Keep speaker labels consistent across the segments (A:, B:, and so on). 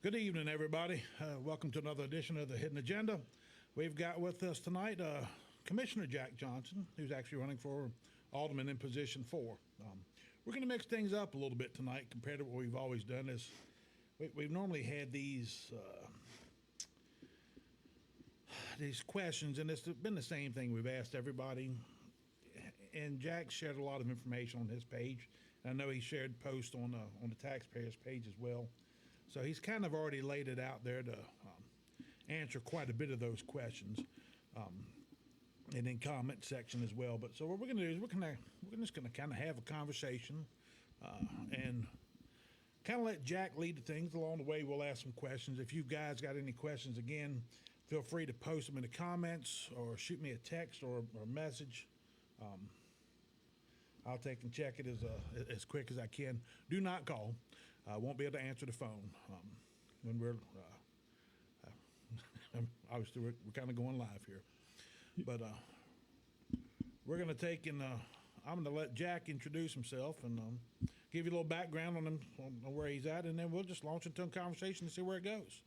A: Good evening, everybody. Welcome to another edition of the Hidden Agenda. We've got with us tonight Commissioner Jack Johnson, who's actually running for Alderman in position 4. We're going to mix things up a little bit tonight compared to what we've always done. We've normally had these questions, and it's been the same thing we've asked everybody. And Jack shared a lot of information on his page. I know he shared posts on the taxpayers page as well. So he's kind of already laid it out there to answer quite a bit of those questions, and in comment section as well. But so what we're going to do is we're just going to kind of have a conversation, and kind of let Jack lead the things along the way. We'll ask some questions. If you guys got any questions, again, feel free to post them in the comments or shoot me a text or a message. I'll take and check it as quick as I can. Do not call. I won't be able to answer the phone when we're obviously we're kind of going live here, but we're going to take and I'm going to let Jack introduce himself and give you a little background on him, on where he's at, and then we'll just launch into a conversation and see where it goes.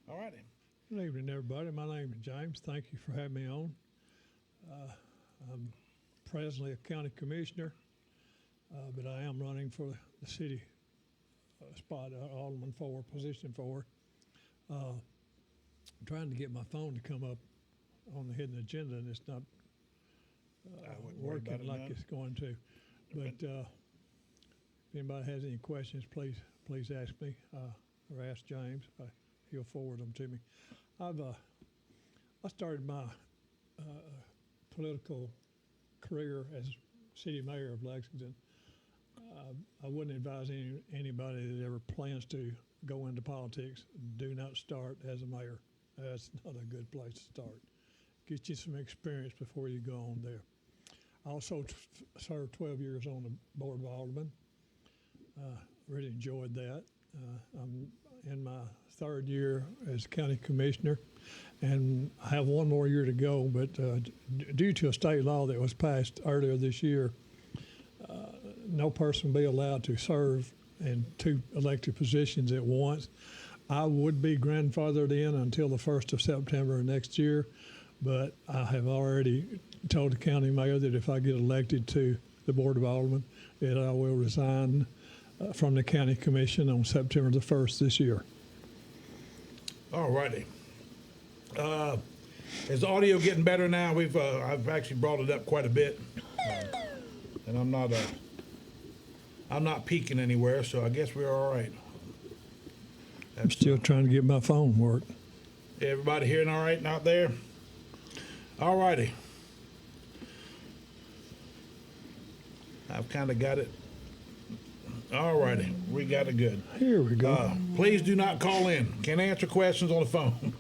A: All righty.
B: Good evening, everybody. My name is James. Thank you for having me on. I'm presently a county commissioner, but I am running for the city spot, Alderman 4, position 4. I'm trying to get my phone to come up on the hidden agenda, and it's not working like it's going to. But if anybody has any questions, please ask me or ask James. He'll forward them to me. I started my political career as city mayor of Lexington. I wouldn't advise anybody that ever plans to go into politics, do not start as a mayor. That's not a good place to start. Get you some experience before you go on there. I also served 12 years on the Board of Aldermen. Really enjoyed that. I'm in my 3rd year as county commissioner, and I have one more year to go, but due to a state law that was passed earlier this year, no person will be allowed to serve in 2 elected positions at once. I would be grandfathered in until the 1st of September next year, but I have already told the county mayor that if I get elected to the Board of Aldermen, that I will resign from the county commission on September the 1st this year.
A: All righty. Is the audio getting better now? I've actually brought it up quite a bit, and I'm not peaking anywhere, so I guess we're all right.
B: I'm still trying to get my phone work.
A: Everybody hearing all right out there? All righty. I've kind of got it. All righty, we got it good.
B: Here we go.
A: Please do not call in. Can't answer questions on the phone.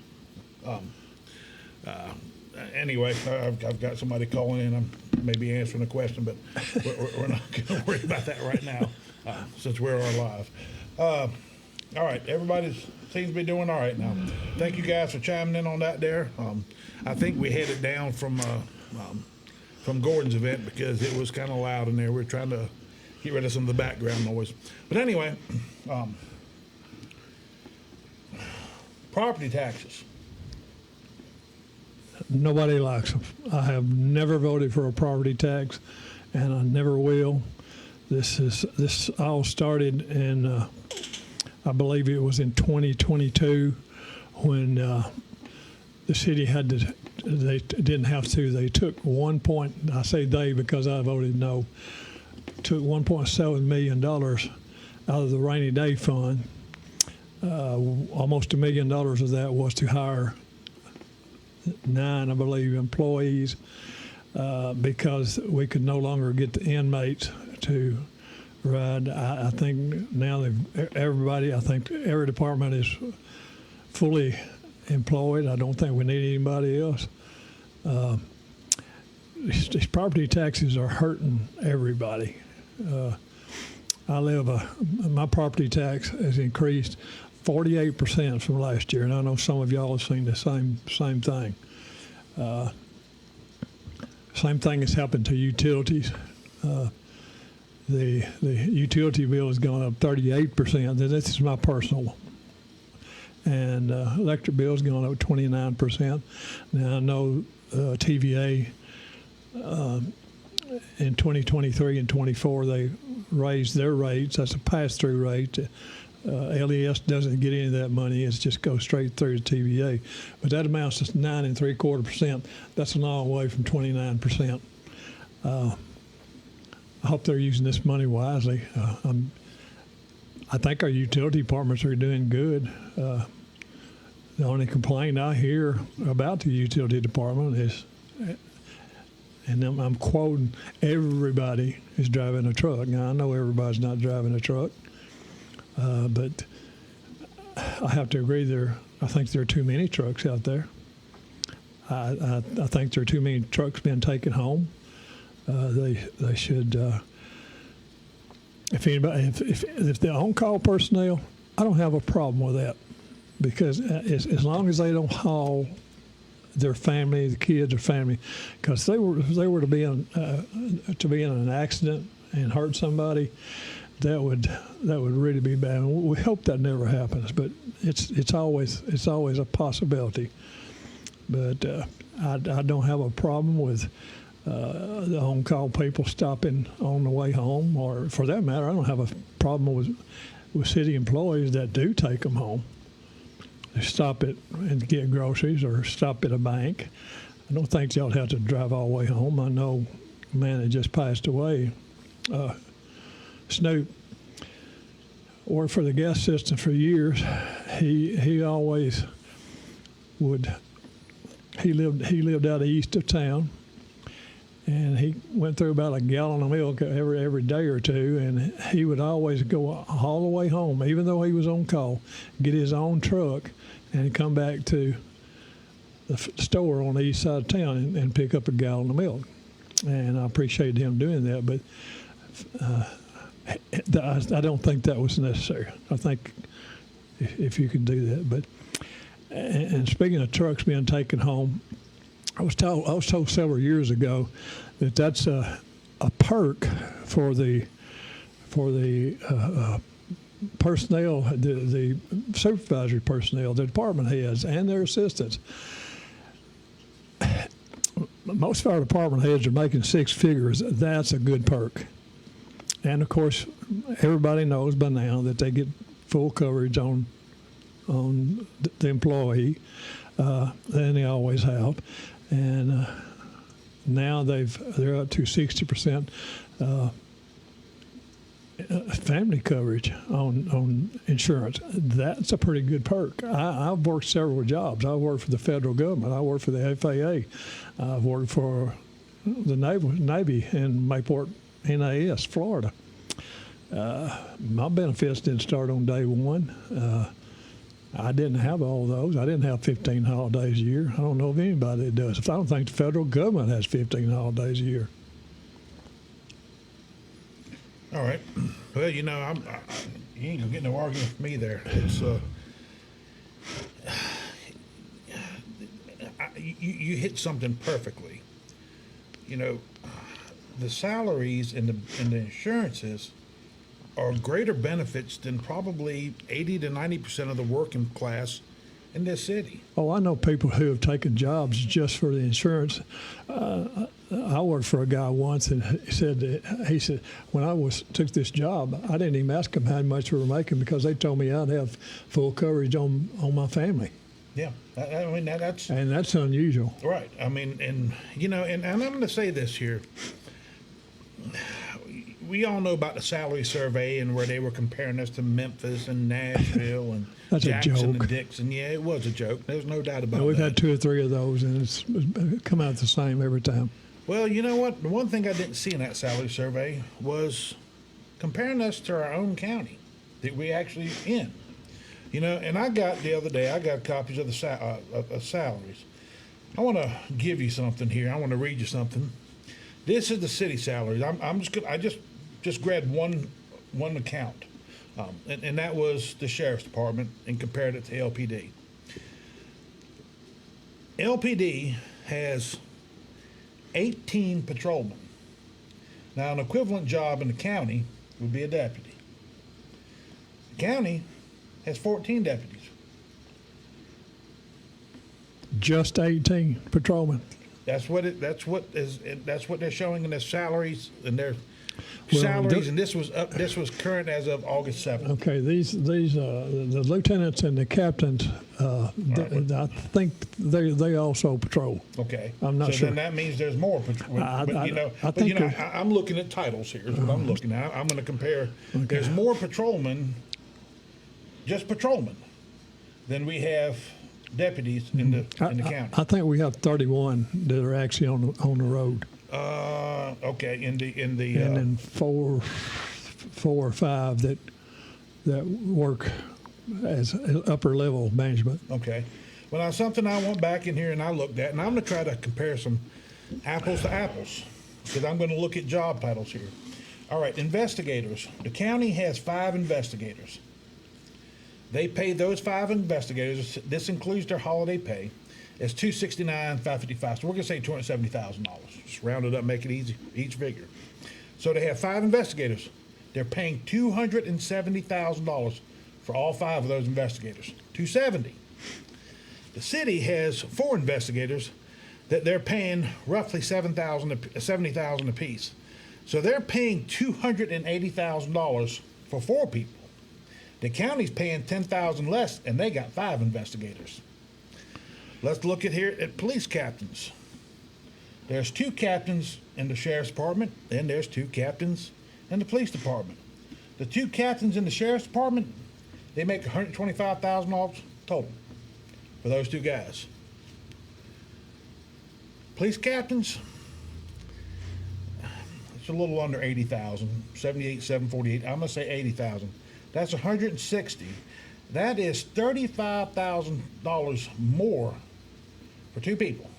A: Anyway, I've got somebody calling in. I'm maybe answering a question, but we're not going to worry about that right now since we're live. All right, everybody seems to be doing all right now. Thank you guys for chiming in on that there. I think we headed down from Gordon's event because it was kind of loud in there. We're trying to get rid of some of the background noise. But anyway, property taxes.
B: Nobody likes them. I have never voted for a property tax, and I never will. This all started in, I believe it was in 2022, when the city had to. They didn't have to. They took I say they because I voted no. Took $1.7 million out of the rainy day fund. Almost $1 million of that was to hire 9, I believe, employees because we could no longer get the inmates to ride. I think now I think every department is fully employed. I don't think we need anybody else. These property taxes are hurting everybody. My property tax has increased 48% from last year, and I know some of y'all have seen the same thing. Same thing has happened to utilities. The utility bill has gone up 38%. This is my personal. And electric bill has gone up 29%. Now I know TVA in 2023 and 24 they raised their rates. That's a pass-through rate. LES doesn't get any of that money. It just goes straight through to TVA. But that amounts to 9.75%. That's a long way from 29%. I hope they're using this money wisely. I think our utility departments are doing good. The only complaint I hear about the utility department is, and I'm quoting, everybody is driving a truck. Now, I know everybody's not driving a truck, but I have to agree I think there are too many trucks out there. I think there are too many trucks being taken home. They should, if the on-call personnel, I don't have a problem with that, because as long as they don't haul their family, the kids or family, because if they were to be in an accident and hurt somebody, that would really be bad. And we hope that never happens, but it's always a possibility. But I don't have a problem with the on-call people stopping on the way home, or for that matter, I don't have a problem with city employees that do take them home. They stop it and get groceries or stop at a bank. I don't think y'all have to drive all the way home. I know a man that just passed away, Snoop, worked for the gas system for years. He always would. He lived out east of town, and he went through about a gallon of milk every day or two, and he would always go all the way home, even though he was on call, get his own truck, and come back to the store on the east side of town and pick up a gallon of milk. And I appreciated him doing that, but I don't think that was necessary. I think if you can do that, but and speaking of trucks being taken home, I was told several years ago that that's a perk for the personnel, the supervisory personnel, the department heads, and their assistants. Most of our department heads are making 6 figures. That's a good perk. And of course, everybody knows by now that they get full coverage on the employee, and they always have. And now they're up to 60% family coverage on insurance. That's a pretty good perk. I've worked several jobs. I worked for the federal government. I worked for the FAA. I've worked for the Navy in Mayport NAS, Florida. My benefits didn't start on day one. I didn't have all those. I didn't have 15 holidays a year. I don't know of anybody that does. I don't think the federal government has 15 holidays a year.
A: All right. Well, you know, you ain't gonna get no argument from me there. It's you hit something perfectly. You know, the salaries and the insurances are greater benefits than probably 80 to 90% of the working class in this city.
B: Oh, I know people who have taken jobs just for the insurance. I worked for a guy once, and he said when I took this job, I didn't even ask him how much we were making because they told me I'd have full coverage on my family.
A: Yeah, I mean that's
B: unusual.
A: Right. I mean, and you know, and I'm going to say this here. We all know about the salary survey and where they were comparing us to Memphis and Nashville and
B: That's
A: Jackson
B: a joke.
A: and Dixon. Yeah, it was a joke. There's no doubt about
B: We've
A: that.
B: had 2 or 3 of those, and it's come out the same every time.
A: Well, you know what? The one thing I didn't see in that salary survey was comparing us to our own county that we actually in. You know, and the other day, I got copies of the salaries. I want to give you something here. I want to read you something. This is the city salaries. I just grabbed one account, and that was the sheriff's department, and compared it to LPD. LPD has 18 patrolmen. Now, an equivalent job in the county would be a deputy. The county has 14 deputies.
B: Just 18 patrolmen.
A: That's what they're showing in their salaries and their
B: Well,
A: salaries, and this was current as of August 7th.
B: Okay, these the lieutenants and the captains, I think they also patrol.
A: Okay,
B: I'm not
A: so
B: sure.
A: then that means there's more. I'm looking at titles here. Is what I'm looking at. I'm going to compare.
B: Okay.
A: There's more patrolmen, just patrolmen, than we have deputies in the county.
B: I think we have 31 that are actually on the road,
A: Okay, in the
B: and then four or five that work as upper level management.
A: Okay. Well, now something I went back in here and I looked at, and I'm going to try to compare some apples to apples because I'm going to look at job titles here. All right, investigators. The county has 5 investigators. They pay those 5 investigators. This includes their holiday pay. It's $269,555. So we're going to say $270,000. Just round it up, make it easy, each figure. So they have 5 investigators. They're paying $270,000 for all 5 of those investigators. $270,000. The city has 4 investigators that they're paying roughly $70,000 apiece. So they're paying $280,000 for 4 people. The county's paying $10,000 less, and they got 5 investigators. Let's look at here at police captains. There's 2 captains in the sheriff's department, and there's 2 captains in the police department. The 2 captains in the sheriff's department, they make $125,000 total for those 2 guys. Police captains, it's a little under 80,000, 78,748. I'm gonna say 80,000. That's 160. That is $35,000 more for 2 people.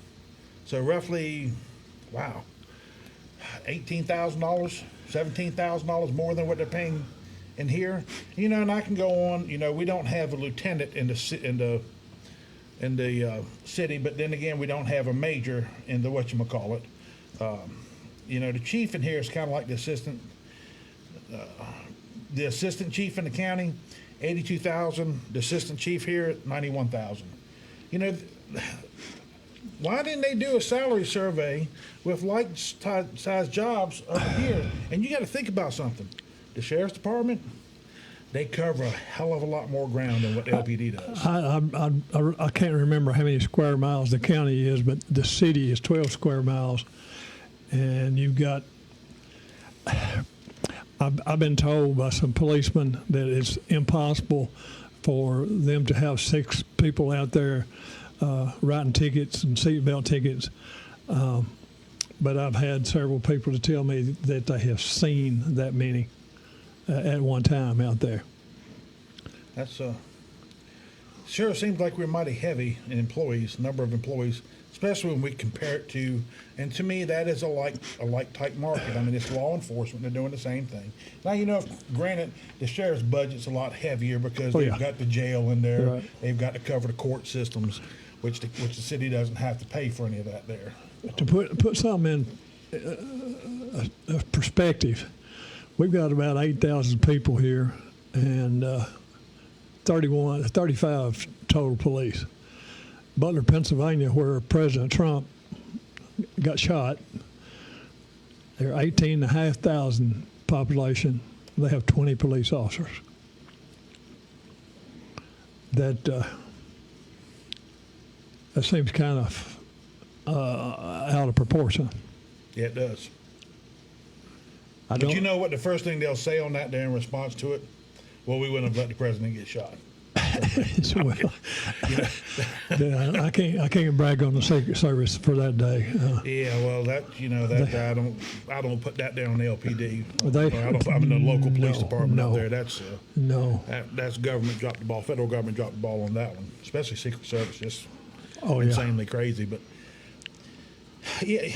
A: So roughly, wow, $18,000, $17,000 more than what they're paying in here. You know, and I can go on. You know, we don't have a lieutenant in the city, but then again, we don't have a major in the whatchamacallit. You know, the chief in here is kind of like the assistant. The assistant chief in the county, $82,000. The assistant chief here, $91,000. You know, why didn't they do a salary survey with like-sized jobs over here? And you got to think about something. The sheriff's department, they cover a hell of a lot more ground than what LPD does.
B: I can't remember how many square miles the county is, but the city is 12 square miles, and you've got. I've been told by some policemen that it's impossible for them to have 6 people out there writing tickets and seatbelt tickets but I've had several people to tell me that they have seen that many at one time out there.
A: That's sure seems like we're mighty heavy in employees, number of employees, especially when we compare it to, and to me that is a like type market. I mean, it's law enforcement; they're doing the same thing. Now, granted, the sheriff's budget's a lot heavier because they've got the jail in there,
B: Right.
A: they've got to cover the court systems, which the city doesn't have to pay for any of that there.
B: To put something in perspective, we've got about 8,000 people here, and 35 total police. Butler, Pennsylvania, where President Trump got shot, they're 18,500 population. They have 20 police officers. That seems kind of out of proportion.
A: Yeah, it does.
B: I
A: But
B: don't.
A: you know what the first thing they'll say on that there in response to it? Well, we wouldn't have let the president get shot.
B: Well, yeah, I can't brag on the Secret Service for that day.
A: Yeah, well, I don't put that down on the LPD.
B: They-
A: I'm in the local police
B: no,
A: department up
B: no.
A: there.
B: No.
A: That's government dropped the ball. Federal government dropped the ball on that one, especially Secret Service. Just
B: Oh yeah.
A: insanely crazy. But yeah,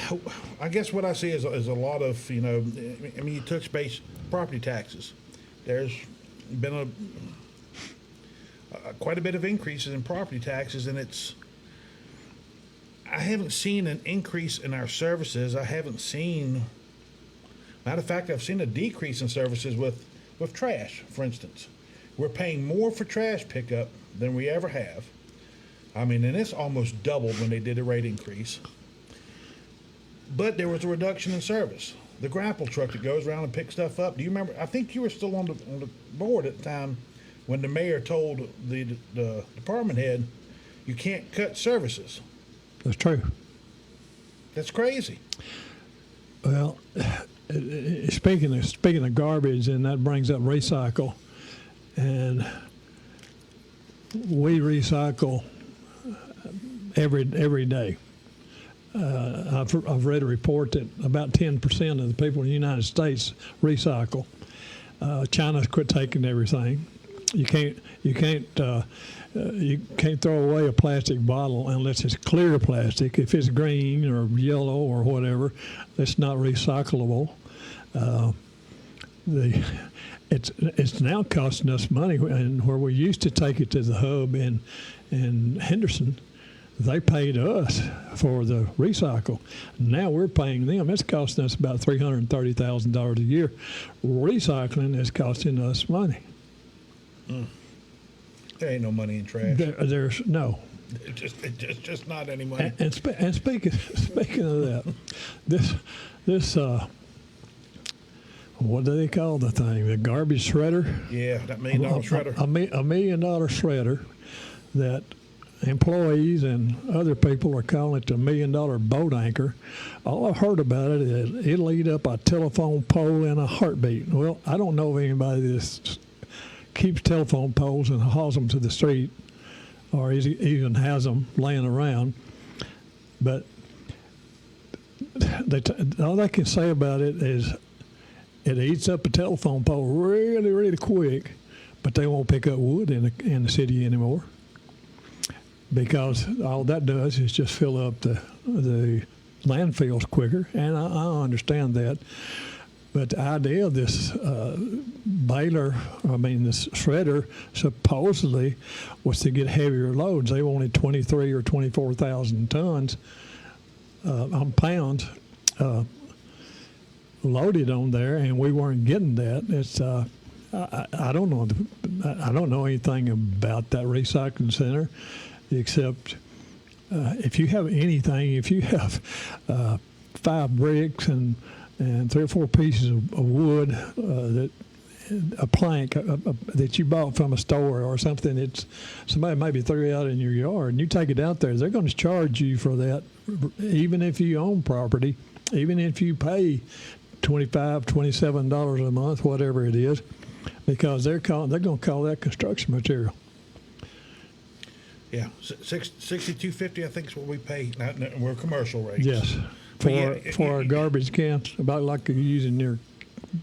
A: I guess what I see is a lot of I mean, you touch base property taxes. There's been quite a bit of increases in property taxes, and I haven't seen an increase in our services. I haven't seen, matter of fact, I've seen a decrease in services with trash, for instance. We're paying more for trash pickup than we ever have. I mean, and it's almost doubled when they did a rate increase. But there was a reduction in service. The grapple truck that goes around and picks stuff up. Do you remember? I think you were still on the board at the time when the mayor told the department head, you can't cut services.
B: That's true.
A: That's crazy.
B: Well, speaking of garbage, and that brings up recycle, and we recycle every day. I've read a report that about 10% of the people in the United States recycle. China's quit taking everything. You can't throw away a plastic bottle unless it's clear plastic. If it's green or yellow or whatever, it's not recyclable. It's now costing us money, and where we used to take it to the hub in Henderson, they paid us for the recycle. Now we're paying them. It's costing us about $330,000 a year. Recycling is costing us money.
A: There ain't no money in trash.
B: There's no.
A: It's just not any money.
B: And speaking of that, this what do they call the thing? The garbage shredder.
A: Yeah, that $1 million shredder.
B: $1 million shredder that employees and other people are calling it the $1 million boat anchor. All I've heard about it is it'll eat up a telephone pole in a heartbeat. Well, I don't know of anybody that keeps telephone poles and hauls them to the street or even has them laying around. But all they can say about it is it eats up a telephone pole really, really quick, but they won't pick up wood in the city anymore because all that does is just fill up the landfills quicker, and I understand that. But the idea of this this shredder, supposedly was to get heavier loads. They wanted 23 or 24,000 tons, pounds loaded on there, and we weren't getting that. It's I don't know. I don't know anything about that recycling center, except if you have anything, if you have 5 bricks and 3 or 4 pieces of wood, a plank that you bought from a store or something that somebody maybe threw out in your yard, and you take it out there, they're going to charge you for that, even if you own property, even if you pay $25, $27 a month, whatever it is, because they're going to call that construction material.
A: Yeah, $62.50 I think is what we pay. We're commercial rates.
B: Yes.
A: But
B: for a garbage can, about like you use in your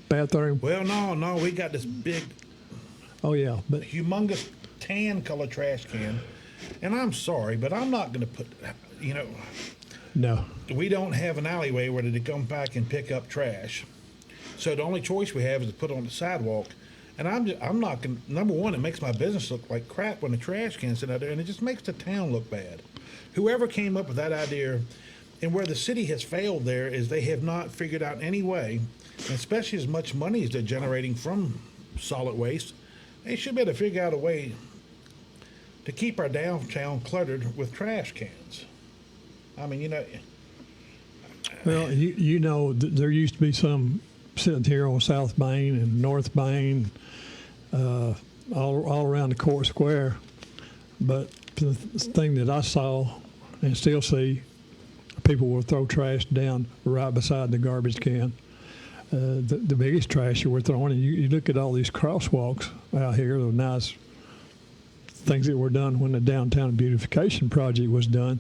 B: bathroom.
A: Well, no, we got this big,
B: Oh yeah, but
A: humongous tan color trash can, and I'm sorry, but I'm not going to put,
B: no.
A: we don't have an alleyway where they come back and pick up trash. So the only choice we have is to put it on the sidewalk. And I'm not going to, number one, it makes my business look like crap when the trash can's sitting out there, and it just makes the town look bad. Whoever came up with that idea, and where the city has failed there, is they have not figured out any way, especially as much money as they're generating from solid waste, they should be able to figure out a way to keep our downtown cluttered with trash cans. I mean,
B: Well, there used to be some sitting here on South Main and North Main, all around the court square. But the thing that I saw and still see, people will throw trash down right beside the garbage can. The biggest trash you were throwing, and you look at all these crosswalks out here, the nice things that were done when the downtown beautification project was done.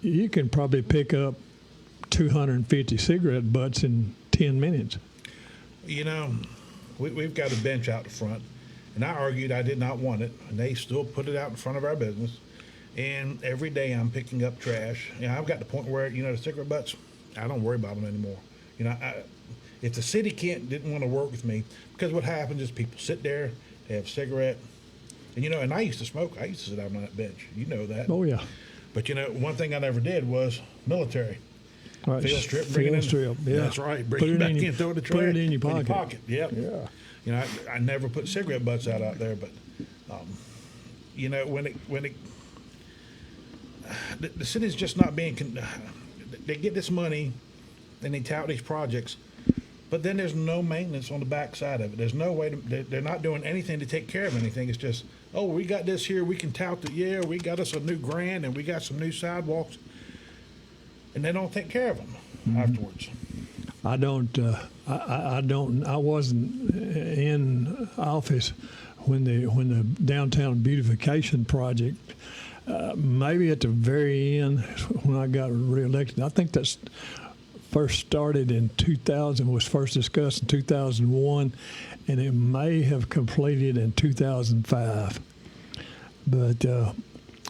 B: You can probably pick up 250 cigarette butts in 10 minutes.
A: We've got a bench out the front, and I argued I did not want it, and they still put it out in front of our business. And every day I'm picking up trash. I've got the point where, the cigarette butts, I don't worry about them anymore. If the city didn't want to work with me, because what happens is people sit there, they have a cigarette, and I used to smoke. I used to sit out on that bench. You know that.
B: Oh, yeah.
A: But, one thing I never did was military.
B: Right.
A: Field strip, bring it in.
B: Strip, yeah.
A: That's right. Bring it back in, throw it in the trash.
B: Put it in your pocket.
A: Yep.
B: Yeah.
A: I never put cigarette butts out there, but, the city's just not being, they get this money and they tout these projects, but then there's no maintenance on the backside of it. There's no way they're not doing anything to take care of anything. It's just, oh, we got this here, we can tout it. Yeah, we got us a new grant and we got some new sidewalks, and they don't take care of them afterwards.
B: I wasn't in office when the downtown beautification project, maybe at the very end when I got reelected. I think that's first started in 2000, was first discussed in 2001, and it may have completed in 2005. But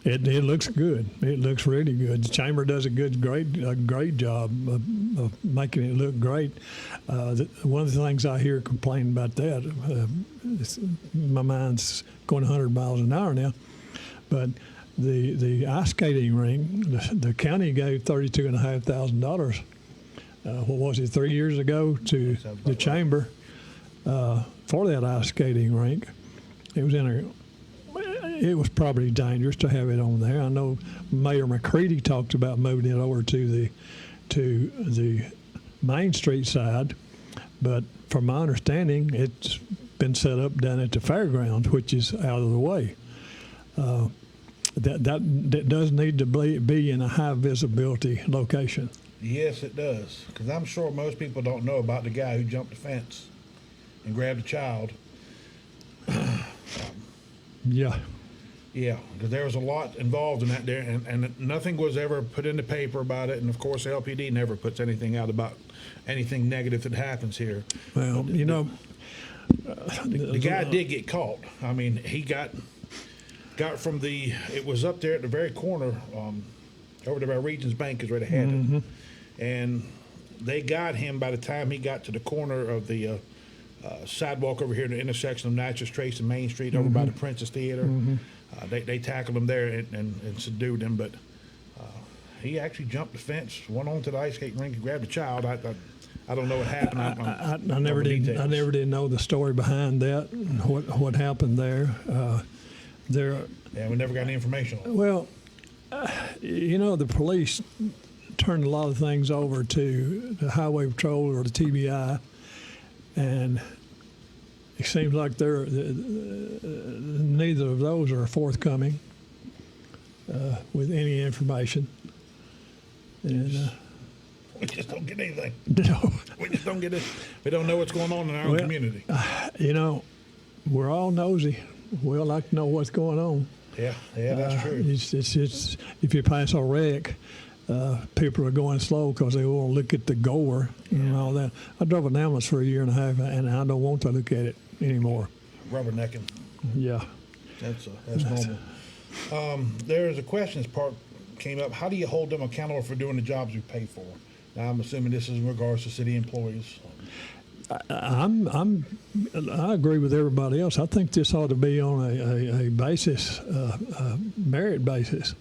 B: it looks good. It looks really good. The chamber does a great job of making it look great. One of the things I hear complaining about that, my mind's going 100 miles an hour now, but the ice skating rink, the county gave $32,500. What was it, 3 years ago to the chamber for that ice skating rink. It was probably dangerous to have it on there. I know Mayor McCready talked about moving it over to the Main Street side, but from my understanding, it's been set up down at the fairgrounds, which is out of the way. That does need to be in a high visibility location.
A: Yes, it does, because I'm sure most people don't know about the guy who jumped the fence and grabbed a child.
B: Yeah.
A: Yeah, because there was a lot involved in that there, and nothing was ever put in the paper about it. And of course, LPD never puts anything out about anything negative that happens here.
B: Well,
A: the guy did get caught. I mean, he got from it was up there at the very corner, over to where Regions Bank is where they had it. And they got him by the time he got to the corner of the sidewalk over here in the intersection of Natchez Trace and Main Street over by the Princess Theater. They tackled him there and subdued him, but he actually jumped the fence, went onto the ice skating rink, and grabbed a child. I don't know what happened.
B: I never did know the story behind that. What happened there?
A: Yeah, we never got any information on it.
B: Well, the police turned a lot of things over to the Highway Patrol or the TBI, and it seems like neither of those are forthcoming with any information. And
A: we just don't get anything.
B: No.
A: We just don't get it. We don't know what's going on in our own community.
B: We're all nosy. We all like to know what's going on.
A: Yeah, that's true.
B: It's if you pass a wreck, people are going slow because they want to look at the gore and all that. I drove an ambulance for a year and a half, and I don't want to look at it anymore.
A: Rubbernecking.
B: Yeah.
A: That's normal. There's a questions part came up. How do you hold them accountable for doing the jobs we pay for? Now, I'm assuming this is in regards to city employees.
B: I agree with everybody else. I think this ought to be on a basis, merit basis.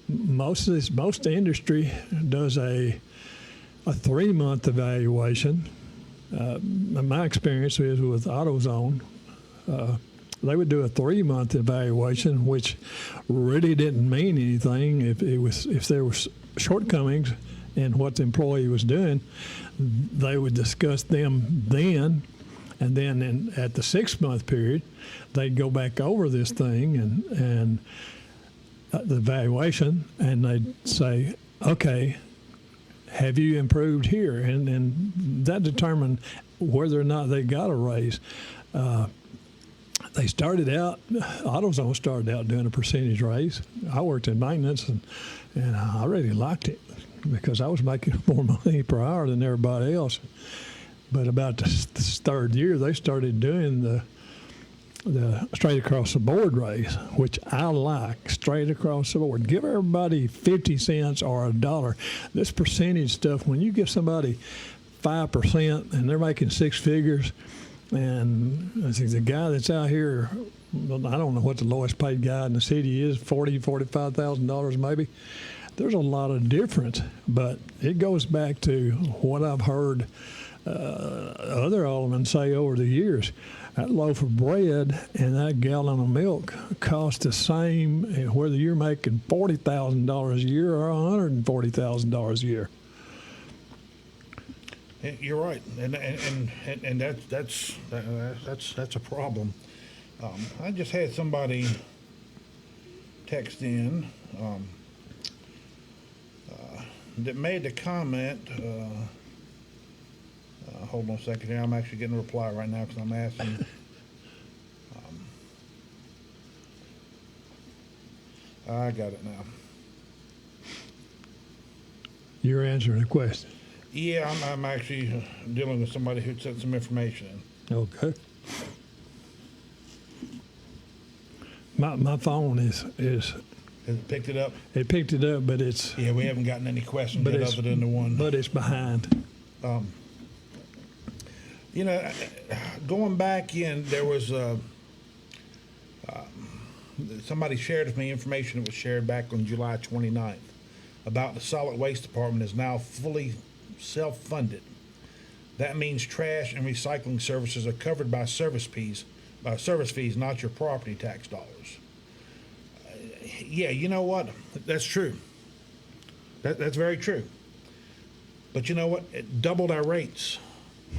B: Most industry does a 3-month evaluation. My experience is with AutoZone. They would do a 3-month evaluation, which really didn't mean anything if there was shortcomings in what the employee was doing. They would discuss them then, and then at the 6-month period, they'd go back over this thing and the evaluation, and they'd say, okay, have you improved here? And that determined whether or not they got a raise. They started out, AutoZone started out doing a percentage raise. I worked in maintenance, and I really liked it because I was making more money per hour than everybody else. But about the third year, they started doing the straight across the board raise, which I like, straight across the board. Give everybody 50 cents or $1. This percentage stuff, when you give somebody 5% and they're making 6 figures, and I think the guy that's out here, I don't know what the lowest paid guy in the city is, $45,000 maybe. There's a lot of difference, but it goes back to what I've heard other aldermen say over the years. That loaf of bread and that gallon of milk cost the same whether you're making $40,000 a year or $140,000 a year.
A: You're right, and that's a problem. I just had somebody text in that made the comment. Hold on a second here. I'm actually getting a reply right now because I'm asking. I got it now.
B: You're answering a question.
A: Yeah, I'm actually dealing with somebody who sent some information in.
B: Okay. My phone is
A: Has it picked it up?
B: it picked it up, but it's
A: Yeah, we haven't gotten any questions yet other than the one.
B: but it's behind.
A: You know, going back in, there was somebody shared with me information that was shared back on July 29th about the solid waste department is now fully self-funded. That means trash and recycling services are covered by service fees, not your property tax dollars. Yeah, you know what? That's true. That's very true. But you know what? It doubled our rates.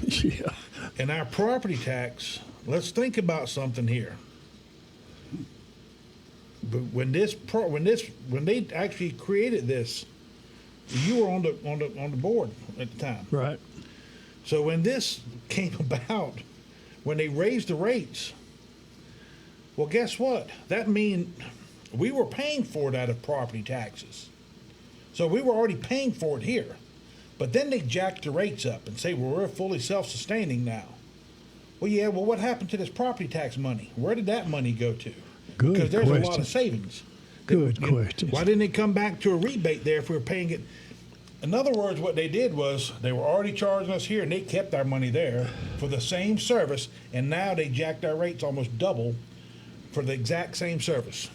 B: Yeah.
A: And our property tax, let's think about something here. But when they actually created this, you were on the board at the time.
B: Right.
A: So when this came about, when they raised the rates, well, guess what? That means we were paying for it out of property taxes. So we were already paying for it here. But then they jacked the rates up and say, well, we're fully self-sustaining now. Well, yeah, well, what happened to this property tax money? Where did that money go to?
B: Good
A: Because there's
B: question.
A: a lot of savings.
B: Good question.
A: Why didn't they come back to a rebate there if we were paying it? In other words, what they did was they were already charging us here and they kept our money there for the same service, and now they jacked our rates almost double for the exact same service.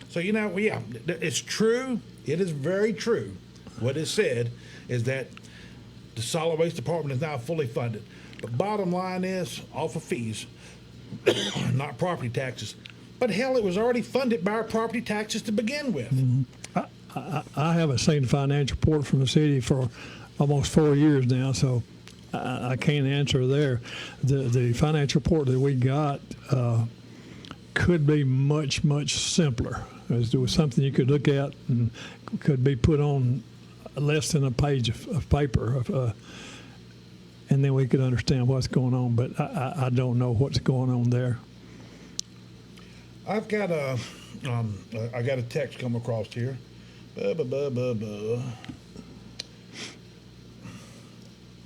A: So, you know, yeah, it's true. It is very true. What is said is that the solid waste department is now fully funded. The bottom line is off of fees, not property taxes. But hell, it was already funded by our property taxes to begin with.
B: I haven't seen a financial report from the city for almost 4 years now, so I can't answer there. The financial report that we got could be much, much simpler. It was something you could look at and could be put on less than a page of paper, and then we could understand what's going on. But I don't know what's going on there.
A: I've got I got a text come across here. You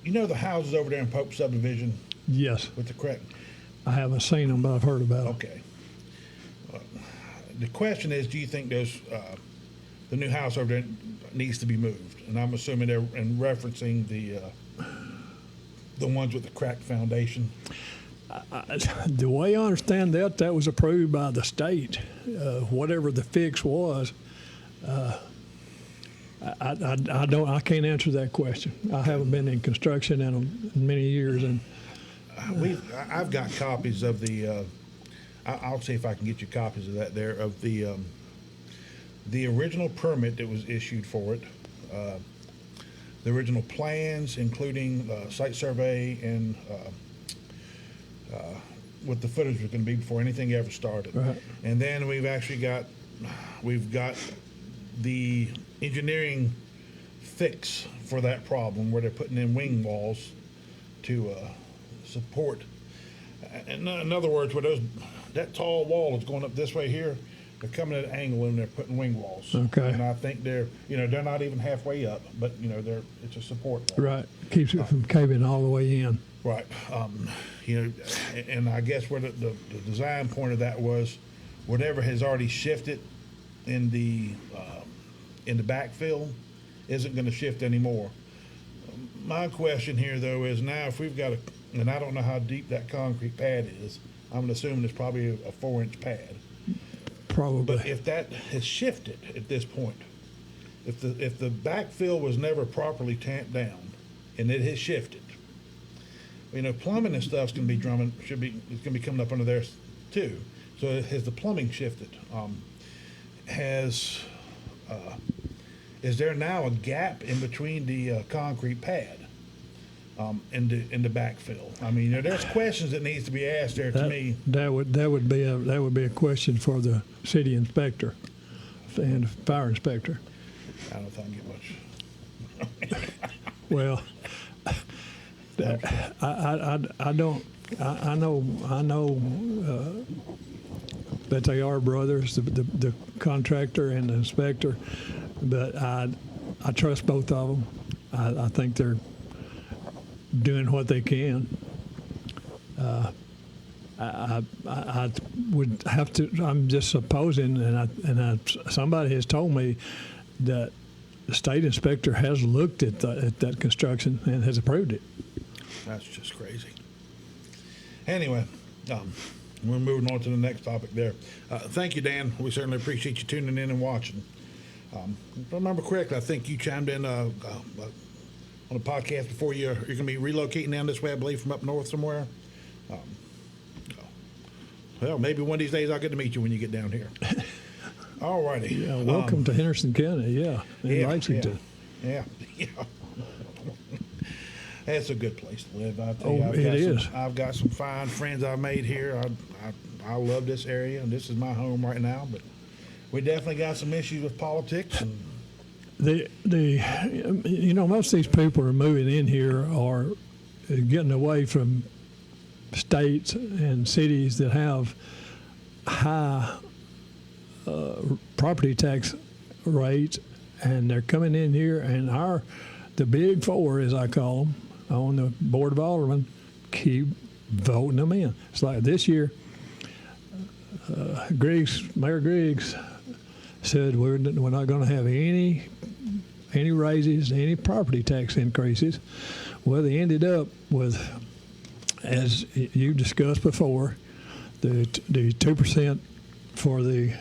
A: know the houses over there in Pope subdivision
B: Yes,
A: with the correct?
B: I haven't seen them, but I've heard about them.
A: Okay. The question is, do you think there's the new house over there needs to be moved? And I'm assuming they're in referencing the ones with the cracked foundation.
B: The way I understand that, that was approved by the state. Whatever the fix was, I can't answer that question. I haven't been in construction in many years, and
A: I've got copies of the. I'll see if I can get you copies of that. There of the original permit that was issued for it, the original plans, including site survey and what the footage was going to be before anything ever started.
B: Right.
A: And then we've got the engineering fix for that problem where they're putting in wing walls to support. In other words, where that tall wall is going up this way here, they're coming at an angle and they're putting wing walls.
B: Okay.
A: And I think they're not even halfway up, but it's a support wall.
B: right, keeps it from caving all the way in.
A: Right. And I guess where the design point of that was, whatever has already shifted in the backfill isn't going to shift anymore. My question here, though, is now if we've got and I don't know how deep that concrete pad is. I'm assuming it's probably a 4-inch pad.
B: Probably.
A: But if that has shifted at this point, if the backfill was never properly tamped down, and it has shifted, plumbing and stuff's going to be it's going to be coming up under there too. So has the plumbing shifted? Is there now a gap in between the concrete pad and the backfill? I mean, there's questions that needs to be asked there to me.
B: That would be a question for the city inspector and fire inspector.
A: I don't know if I can get much.
B: Well, I don't. I know that they are brothers, the contractor and the inspector, but I trust both of them. I think they're doing what they can. I would have to. I'm just supposing, and somebody has told me that the state inspector has looked at that construction and has approved it.
A: That's just crazy. Anyway, we're moving on to the next topic there. Thank you, Dan. We certainly appreciate you tuning in and watching. If I remember correctly, I think you chimed in on a podcast before you're going to be relocating down this way, I believe, from up north somewhere. Well, maybe one of these days I'll get to meet you when you get down here. All righty.
B: Yeah, welcome to Henderson County, in Lexington.
A: Yeah. It's a good place to live. I tell
B: Oh,
A: you,
B: it is.
A: I've got some fine friends I've made here. I love this area, and this is my home right now. But we definitely got some issues with politics. And
B: most of these people are moving in here are getting away from states and cities that have high property tax rates, and they're coming in here, and the big four, as I call them, on the Board of Aldermen, keep voting them in. It's like this year, Mayor Griggs said we're not going to have any raises, any property tax increases. Well, they ended up with, as you discussed before, the 2% for the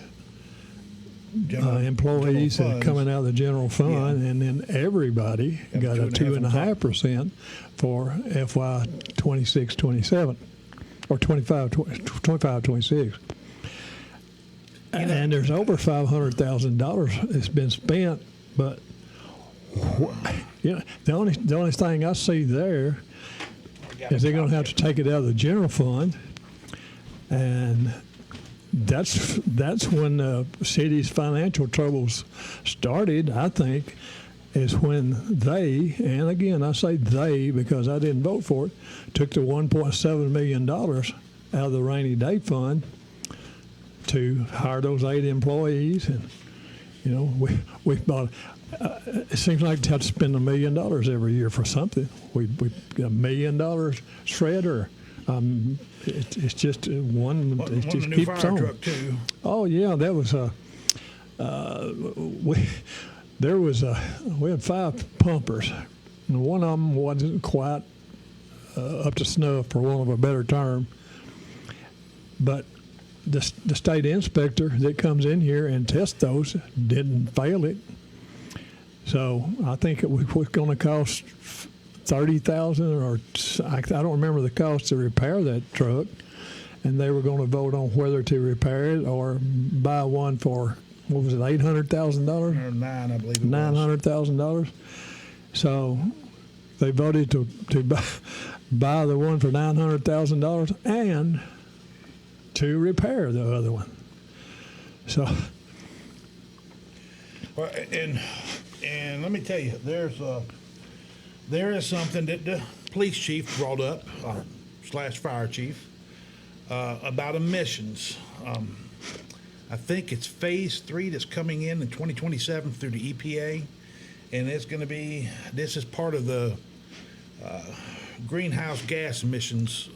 B: employees that are coming out of the general fund, and then everybody got a 2.5% for FY 26-27 or 25-26. And there's over $500,000 that's been spent, but the only thing I see there is they're going to have to take it out of the general fund, and that's when the city's financial troubles started. I think is when they, and again I say they because I didn't vote for it, took the $1.7 million out of the rainy day fund to hire those 8 employees You know, we bought. It seems like they have to spend $1 million every year for something. We got $1 million shredder. It's just one. It
A: One
B: just
A: the new
B: keeps
A: fire
B: on.
A: truck too.
B: Oh yeah, that was we had 5 pumpers, and one of them wasn't quite up to snuff, for want of a better term. But the state inspector that comes in here and tests those didn't fail it. So I think it was going to cost $30,000, or I don't remember the cost to repair that truck, and they were going to vote on whether to repair it or buy one for, what was it, $800,000?
A: Or 9, I believe it was.
B: $900,000. So they voted to buy the one for $900,000 and to repair the other one. So
A: Well, and let me tell you, there is something that the police chief brought up, / fire chief, about emissions. I think it's phase 3 that's coming in 2027 through the EPA, and it's going to be, this is part of the greenhouse gas emissions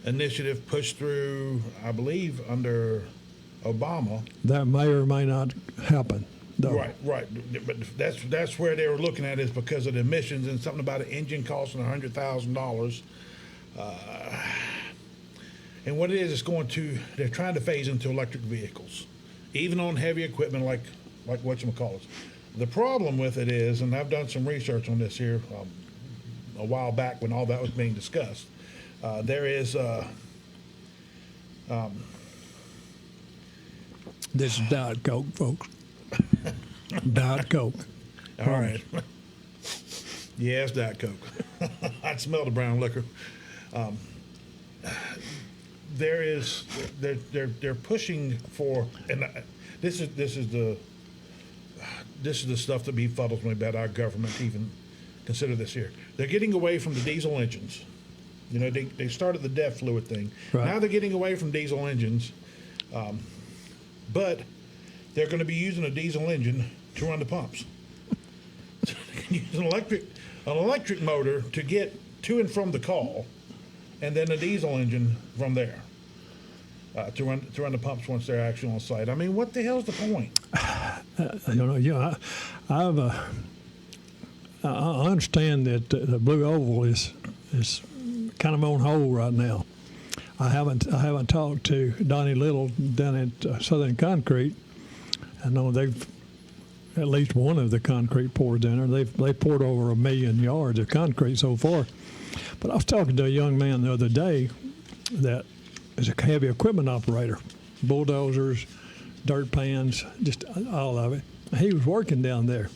A: initiative pushed through, I believe, under Obama.
B: that may or may not happen, though.
A: Right. But that's where they were looking at, is because of the emissions, and something about an engine costing $100,000. And what it is, they're trying to phase into electric vehicles, even on heavy equipment like whatchamacallit. The problem with it is, and I've done some research on this here a while back when all that was being discussed, there is
B: This is Diet Coke, folks. Diet Coke.
A: all right. Yes, Diet Coke. I smell the brown liquor. They're pushing for, and this is the stuff that befuddles me about our government to even consider this here. They're getting away from the diesel engines. You know, they started the DEF fluid thing.
B: Right.
A: Now they're getting away from diesel engines, but they're going to be using a diesel engine to run the pumps. So they can use an electric motor to get to and from the call, and then a diesel engine from there to run the pumps once they're actually on site. I mean, what the hell's the point?
B: I understand that the Blue Oval is kind of on hold right now. I haven't talked to Donnie Little down at Southern Concrete. I know they've at least one of the concrete pours down there. They've poured over 1 million yards of concrete so far. But I was talking to a young man the other day that is a heavy equipment operator, bulldozers, dirt pans, just all of it. He was working down there,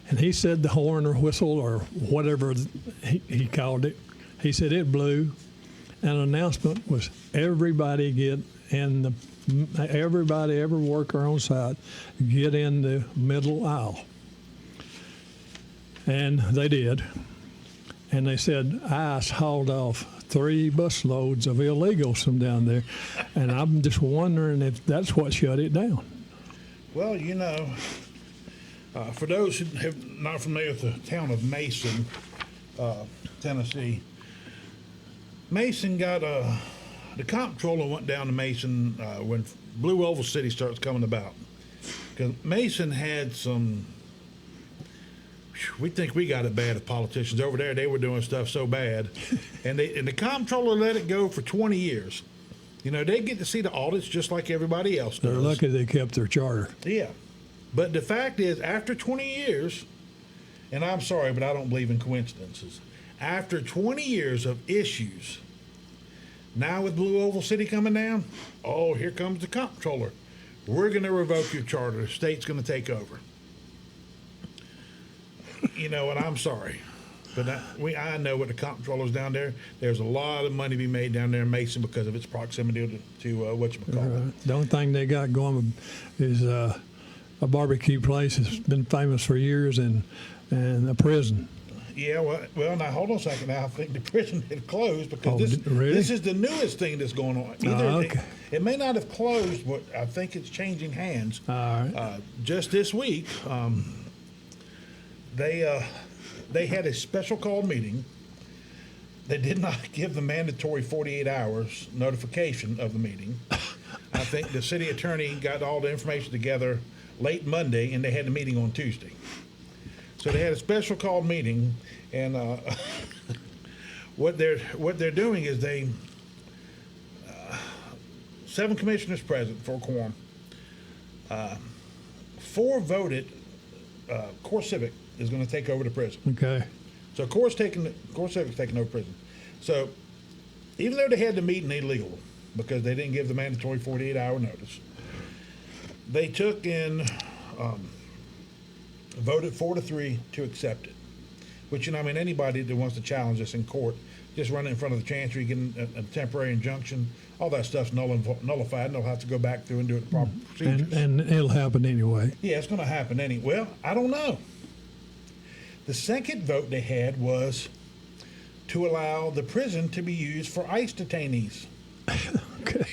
B: and he said the horn or whistle or whatever he called it, he said it blew. An announcement was everybody get in everybody, every worker on site, get in the middle aisle. And they did. And they said ICE hauled off 3 busloads of illegals from down there. And I'm just wondering if that's what shut it down.
A: Well, you know, for those who have not familiar with the town of Mason, Tennessee, Mason got the comptroller went down to Mason when Blue Oval City starts coming about, because Mason had some. We think we got it bad as politicians over there. They were doing stuff so bad, and the comptroller let it go for 20 years. You know, they get to see the audits just like everybody else does.
B: They're lucky they kept their charter.
A: Yeah. But the fact is, after 20 years, and I'm sorry, but I don't believe in coincidences. After 20 years of issues, now with Blue Oval City coming down, oh, here comes the comptroller. We're going to revoke your charter. The state's going to take over. You know, and I'm sorry. But I know what the comptroller's down there. There's a lot of money to be made down there in Mason because of its proximity to whatchamacallit.
B: The only thing they got going is a barbecue place that's been famous for years and a prison.
A: Yeah, well, now hold on a second. Now I think the prison had closed because
B: Oh,
A: this
B: really?
A: this is the newest thing that's going on. Either
B: okay.
A: it may not have closed, but I think it's changing hands.
B: All right.
A: Just this week, they had a special call meeting. They did not give the mandatory 48 hours notification of the meeting. I think the city attorney got all the information together late Monday, and they had the meeting on Tuesday. So they had a special called meeting, and what they're doing is they 7 commissioners present for a quorum. 4 voted. Core Civic is going to take over the prison.
B: Okay.
A: So Core Civic's taking over prison. So even though they had the meeting illegal because they didn't give the mandatory 48-hour notice, they took in voted 4-3 to accept it. Which, I mean, anybody that wants to challenge this in court, just run it in front of the chancery, get a temporary injunction, all that stuff's nullified, and they'll have to go back through and do it the proper procedures.
B: And it'll happen anyway.
A: Yeah, it's going to happen anyway. Well, I don't know. The second vote they had was to allow the prison to be used for ICE detainees.
B: Okay.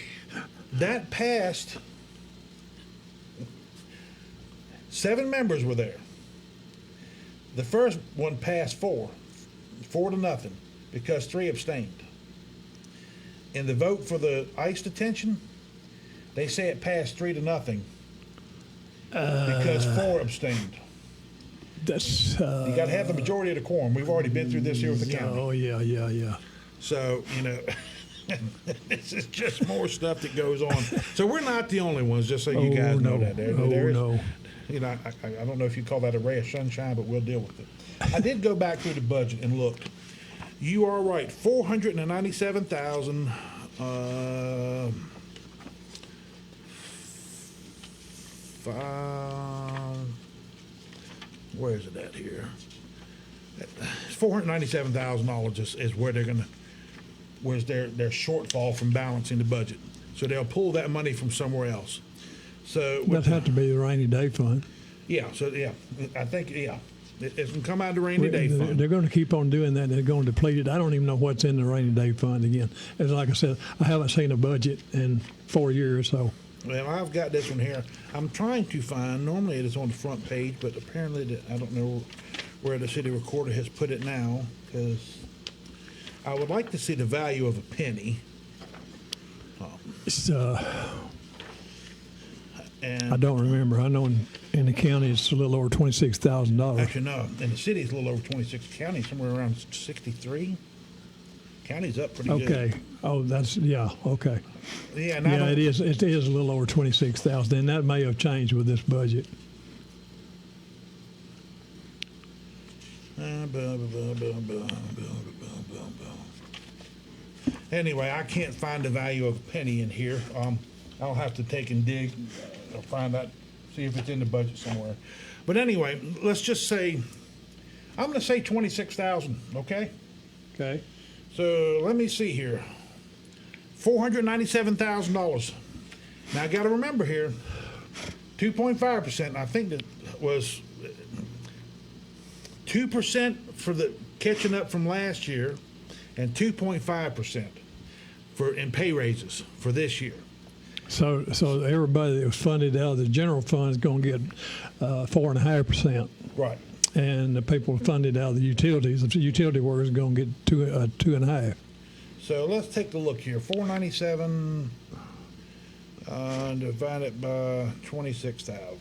A: That passed. 7 members were there. The first one passed 4 to nothing, because 3 abstained. In the vote for the ICE detention, they say it passed 3 to nothing because 4 abstained.
B: That's.
A: You got to have the majority of the quorum. We've already been through this here with the county.
B: Oh, yeah.
A: So, this is just more stuff that goes on. So we're not the only ones, just so you guys know that. There is,
B: no.
A: I don't know if you call that a ray of sunshine, but we'll deal with it. I did go back through the budget and looked. You are right, 497,000. Where is it at here? $497,000 is where they're gonna, where's their shortfall from balancing the budget. So they'll pull that money from somewhere else. So
B: That'd have to be the rainy day fund.
A: yeah, I think it can come out of the rainy day fund.
B: They're going to keep on doing that. They're going to deplete it. I don't even know what's in the rainy day fund again. As like I said, I haven't seen a budget in 4 years, so.
A: Well, I've got this one here. I'm trying to find. Normally it is on the front page, but apparently I don't know where the city recorder has put it now, because I would like to see the value of a penny.
B: It's,
A: And
B: I don't remember. I know in the county it's a little over $26,000.
A: actually, no, in the city it's a little over 26. County somewhere around 63. County's up pretty good.
B: Okay. Oh, that's okay.
A: Yeah, and I
B: Yeah,
A: don't-
B: it is. It is a little over 26,000, and that may have changed with this budget.
A: Anyway, I can't find the value of a penny in here. I'll have to take and dig, find that, see if it's in the budget somewhere. But anyway, let's just say, I'm going to say 26,000. Okay.
B: Okay.
A: So let me see here. $497,000. Now I got to remember here, 2.5%. I think that was 2% for the catching up from last year, and 2.5% for in pay raises for this year.
B: So everybody that was funded out of the general fund is going to get 4.5%,
A: Right.
B: and the people funded out of the utilities, the utility workers, are going to get 2.5.
A: So let's take a look here. 497 divided by 26,000.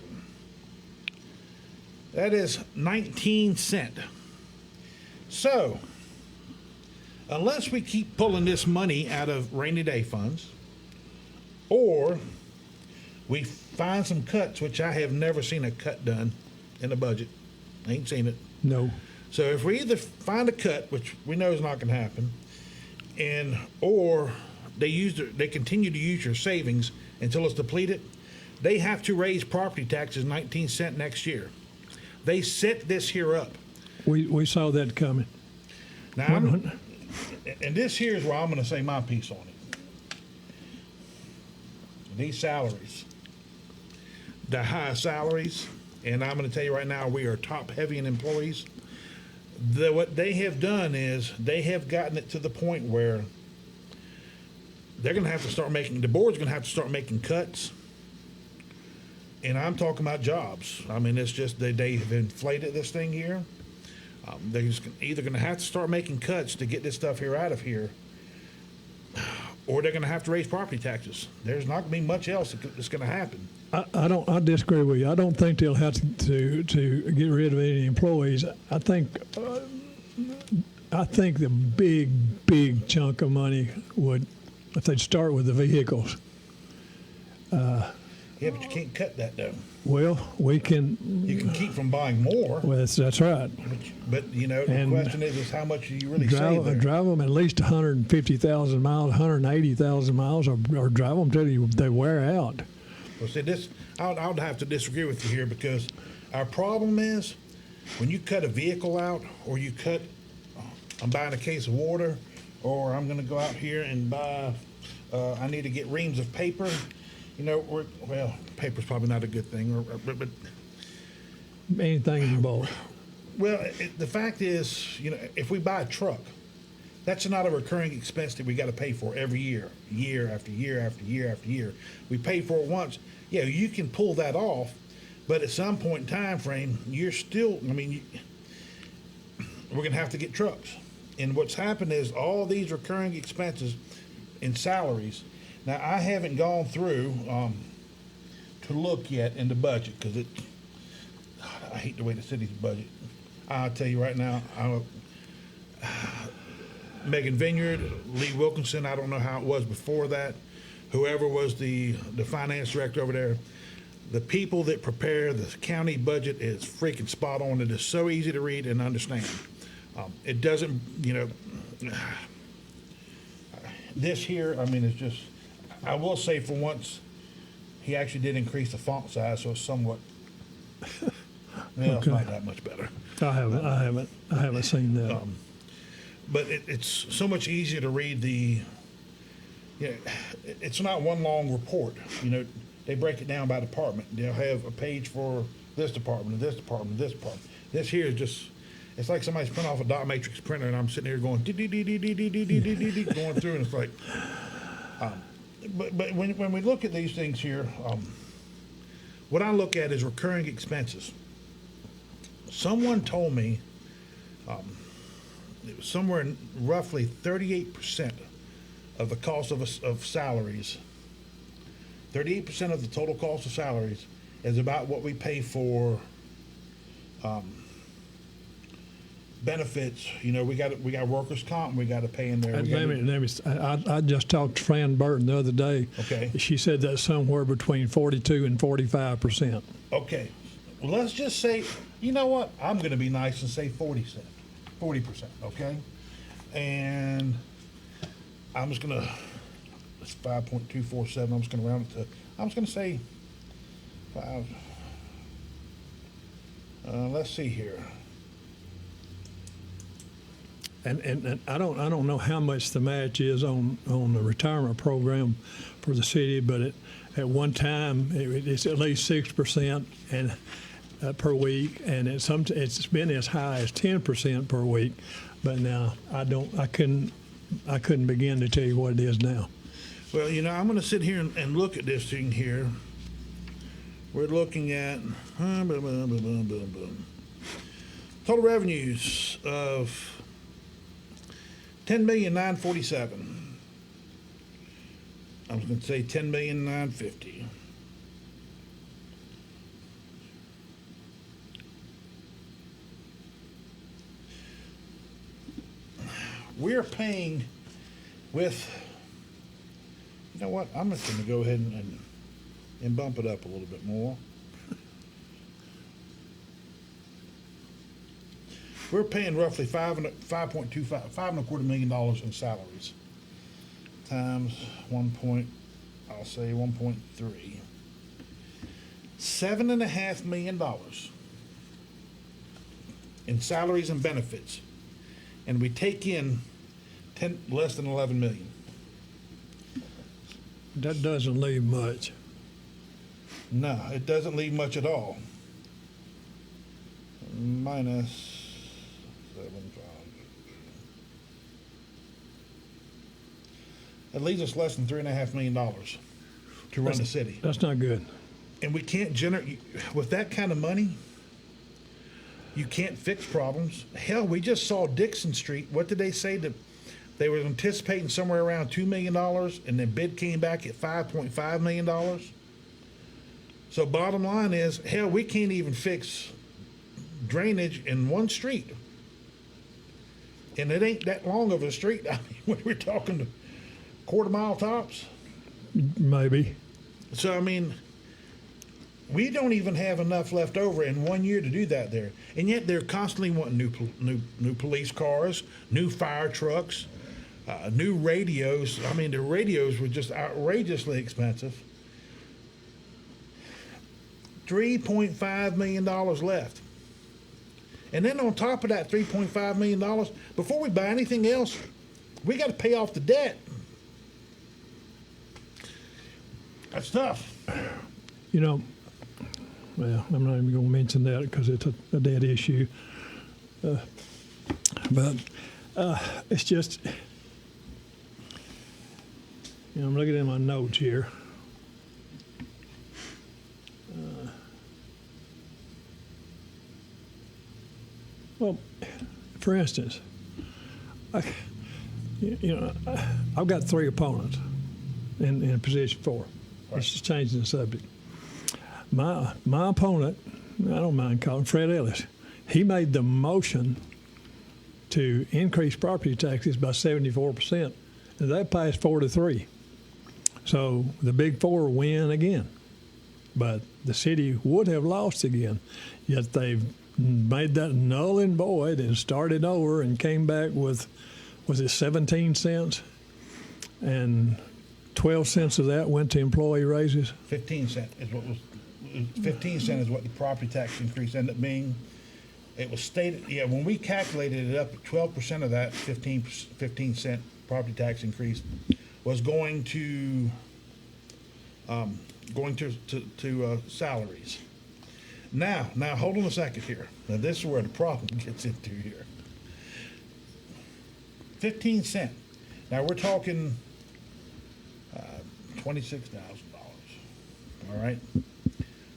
A: That is 19 cents. So, unless we keep pulling this money out of rainy day funds, or we find some cuts, which I have never seen a cut done in the budget. I ain't seen it.
B: No.
A: So if we either find a cut, which we know is not going to happen, and or they continue to use your savings until it's depleted, they have to raise property taxes 19 cents next year. They set this here up.
B: We saw that coming.
A: Now, and this here is where I'm going to say my piece on it. These salaries, the high salaries, and I'm going to tell you right now, we are top heavy in employees. What they have done is they have gotten it to the point where they're going to have to start making, the board's going to have to start making cuts. And I'm talking about jobs. I mean, it's just they have inflated this thing here. They're just either going to have to start making cuts to get this stuff here out of here, or they're going to have to raise property taxes. There's not going to be much else that's going to happen.
B: I disagree with you. I don't think they'll have to get rid of any employees. I think the big chunk of money would, if they'd start with the vehicles.
A: Yeah, but you can't cut that though.
B: Well, we can.
A: You can keep from buying more.
B: Well, that's right.
A: But you know, the
B: And
A: question is how much do you really save there?
B: Drive them at least 150,000 miles, 180,000 miles, or drive them till they wear out.
A: Well, see, I would have to disagree with you here, because our problem is when you cut a vehicle out, or you cut, I'm buying a case of water, or I'm going to go out here and buy, I need to get reams of paper. You know, well, paper's probably not a good thing, but
B: Anything involved.
A: well, the fact is, you know, if we buy a truck, that's not a recurring expense that we got to pay for every year, year after year after year after year. We pay for it once. Yeah, you can pull that off, but at some point in time frame, you're still, I mean, we're going to have to get trucks. And what's happened is all these recurring expenses in salaries. Now, I haven't gone through to look yet in the budget, because I hate the way the city's budget. I'll tell you right now, Megan Vineyard, Lee Wilkinson, I don't know how it was before that. Whoever was the finance director over there, the people that prepare the county budget is freaking spot on. It is so easy to read and understand. It doesn't, you know, this here, I mean, it's just, I will say for once, he actually did increase the font size, so it's somewhat, well, it's
B: Okay.
A: not that much better.
B: I haven't seen that.
A: But it's so much easier to read the, you know, it's not one long report. You know, they break it down by department. They'll have a page for this department, and this department, and this department. This here is just, it's like somebody's printing off a dot matrix printer, and I'm sitting here going, going through, and it's like, but when we look at these things here, what I look at is recurring expenses. Someone told me it was somewhere in roughly 38% of the cost of salaries. 38% of the total cost of salaries is about what we pay for benefits. You know, we got workers' comp, we got to pay in there.
B: I just talked to Fran Burton the other day.
A: Okay.
B: She said that's somewhere between 42 and 45%.
A: Okay. Well, let's just say, you know what? I'm going to be nice and say 40%. Okay? And I'm just going to, it's 5.247. I'm just going to round it to, I'm just going to say 5. Let's see here.
B: And I don't know how much the match is on the retirement program for the city, but at one time it's at least 6% and per week, and it's been as high as 10% per week. But now I couldn't begin to tell you what it is now.
A: Well, you know, I'm going to sit here and look at this thing here. We're looking at total revenues of $10,947,000. I was going to say $10,950,000. We're paying with, you know what, I'm just going to go ahead and bump it up a little bit more. We're paying roughly $5.25 million in salaries times I'll say 1.3. $7.5 million in salaries and benefits, and we take in less than 11 million.
B: That doesn't leave much.
A: No, it doesn't leave much at all. Minus It leaves us less than $3.5 million to run the city.
B: That's not good.
A: And we can't generate, with that kind of money, you can't fix problems. Hell, we just saw Dixon Street. What did they say? That they were anticipating somewhere around $2 million, and the bid came back at $5.5 million. So bottom line is, hell, we can't even fix drainage in one street. And it ain't that long of a street. I mean, when we're talking quarter mile tops.
B: Maybe.
A: So, I mean, we don't even have enough left over in 1 year to do that there. And yet they're constantly wanting new police cars, new fire trucks, new radios. I mean, the radios were just outrageously expensive. $3.5 million left. And then on top of that $3.5 million, before we buy anything else, we got to pay off the debt. That's tough.
B: You know, well, I'm not even going to mention that because it's a dead issue. But it's just, you know, I'm looking at my notes here. Well, for instance, I've got 3 opponents in position 4. Let's just change the subject. My opponent, I don't mind calling Fred Ellis, he made the motion to increase property taxes by 74%, and that passed 4-3. So the big 4 win again, but the city would have lost again. Yet they've made that null and void and started over and came back with, was it 17 cents? And 12 cents of that went to employee raises.
A: 15 cent is what was, 15 cent is what the property tax increase ended up being. It was stated, yeah, when we calculated it up, 12% of that 15 cent property tax increase was going to salaries. Now, hold on a second here. Now, this is where the problem gets into here. 15 cent. Now, we're talking $26,000. All right?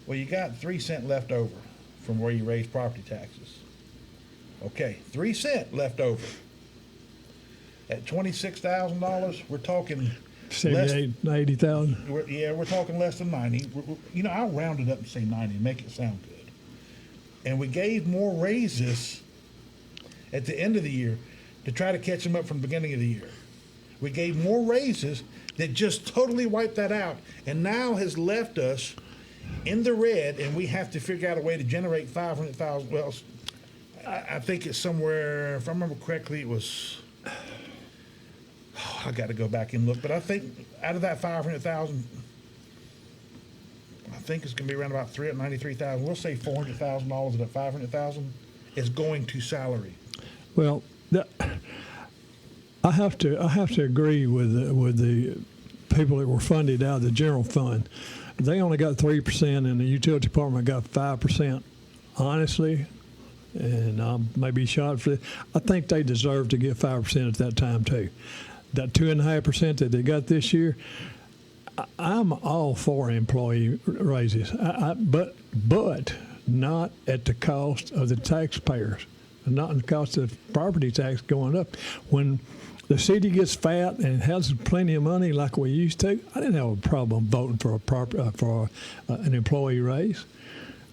A: Well, you got 3 cents left over from where you raised property taxes. Okay, 3 cents left over. At $26,000, we're talking
B: 78, 80,000.
A: We're talking less than 90. You know, I'll round it up and say 90 and make it sound good. And we gave more raises at the end of the year to try to catch them up from the beginning of the year. We gave more raises that just totally wiped that out and now has left us in the red, and we have to figure out a way to generate 500,000. Well, I think it's somewhere, if I remember correctly, it was, I got to go back and look, but I think out of that 500,000, I think it's going to be around about 393,000. We'll say $400,000 of that 500,000 is going to salary.
B: Well, I have to agree with the people that were funded out of the general fund. They only got 3%, and the utility department got 5%. Honestly, and I may be shot for it, I think they deserve to get 5% at that time too. That 2.5% that they got this year, I'm all for employee raises, but not at the cost of the taxpayers, not at the cost of property tax going up. When the city gets fat and has plenty of money like we used to, I didn't have a problem voting for an employee raise.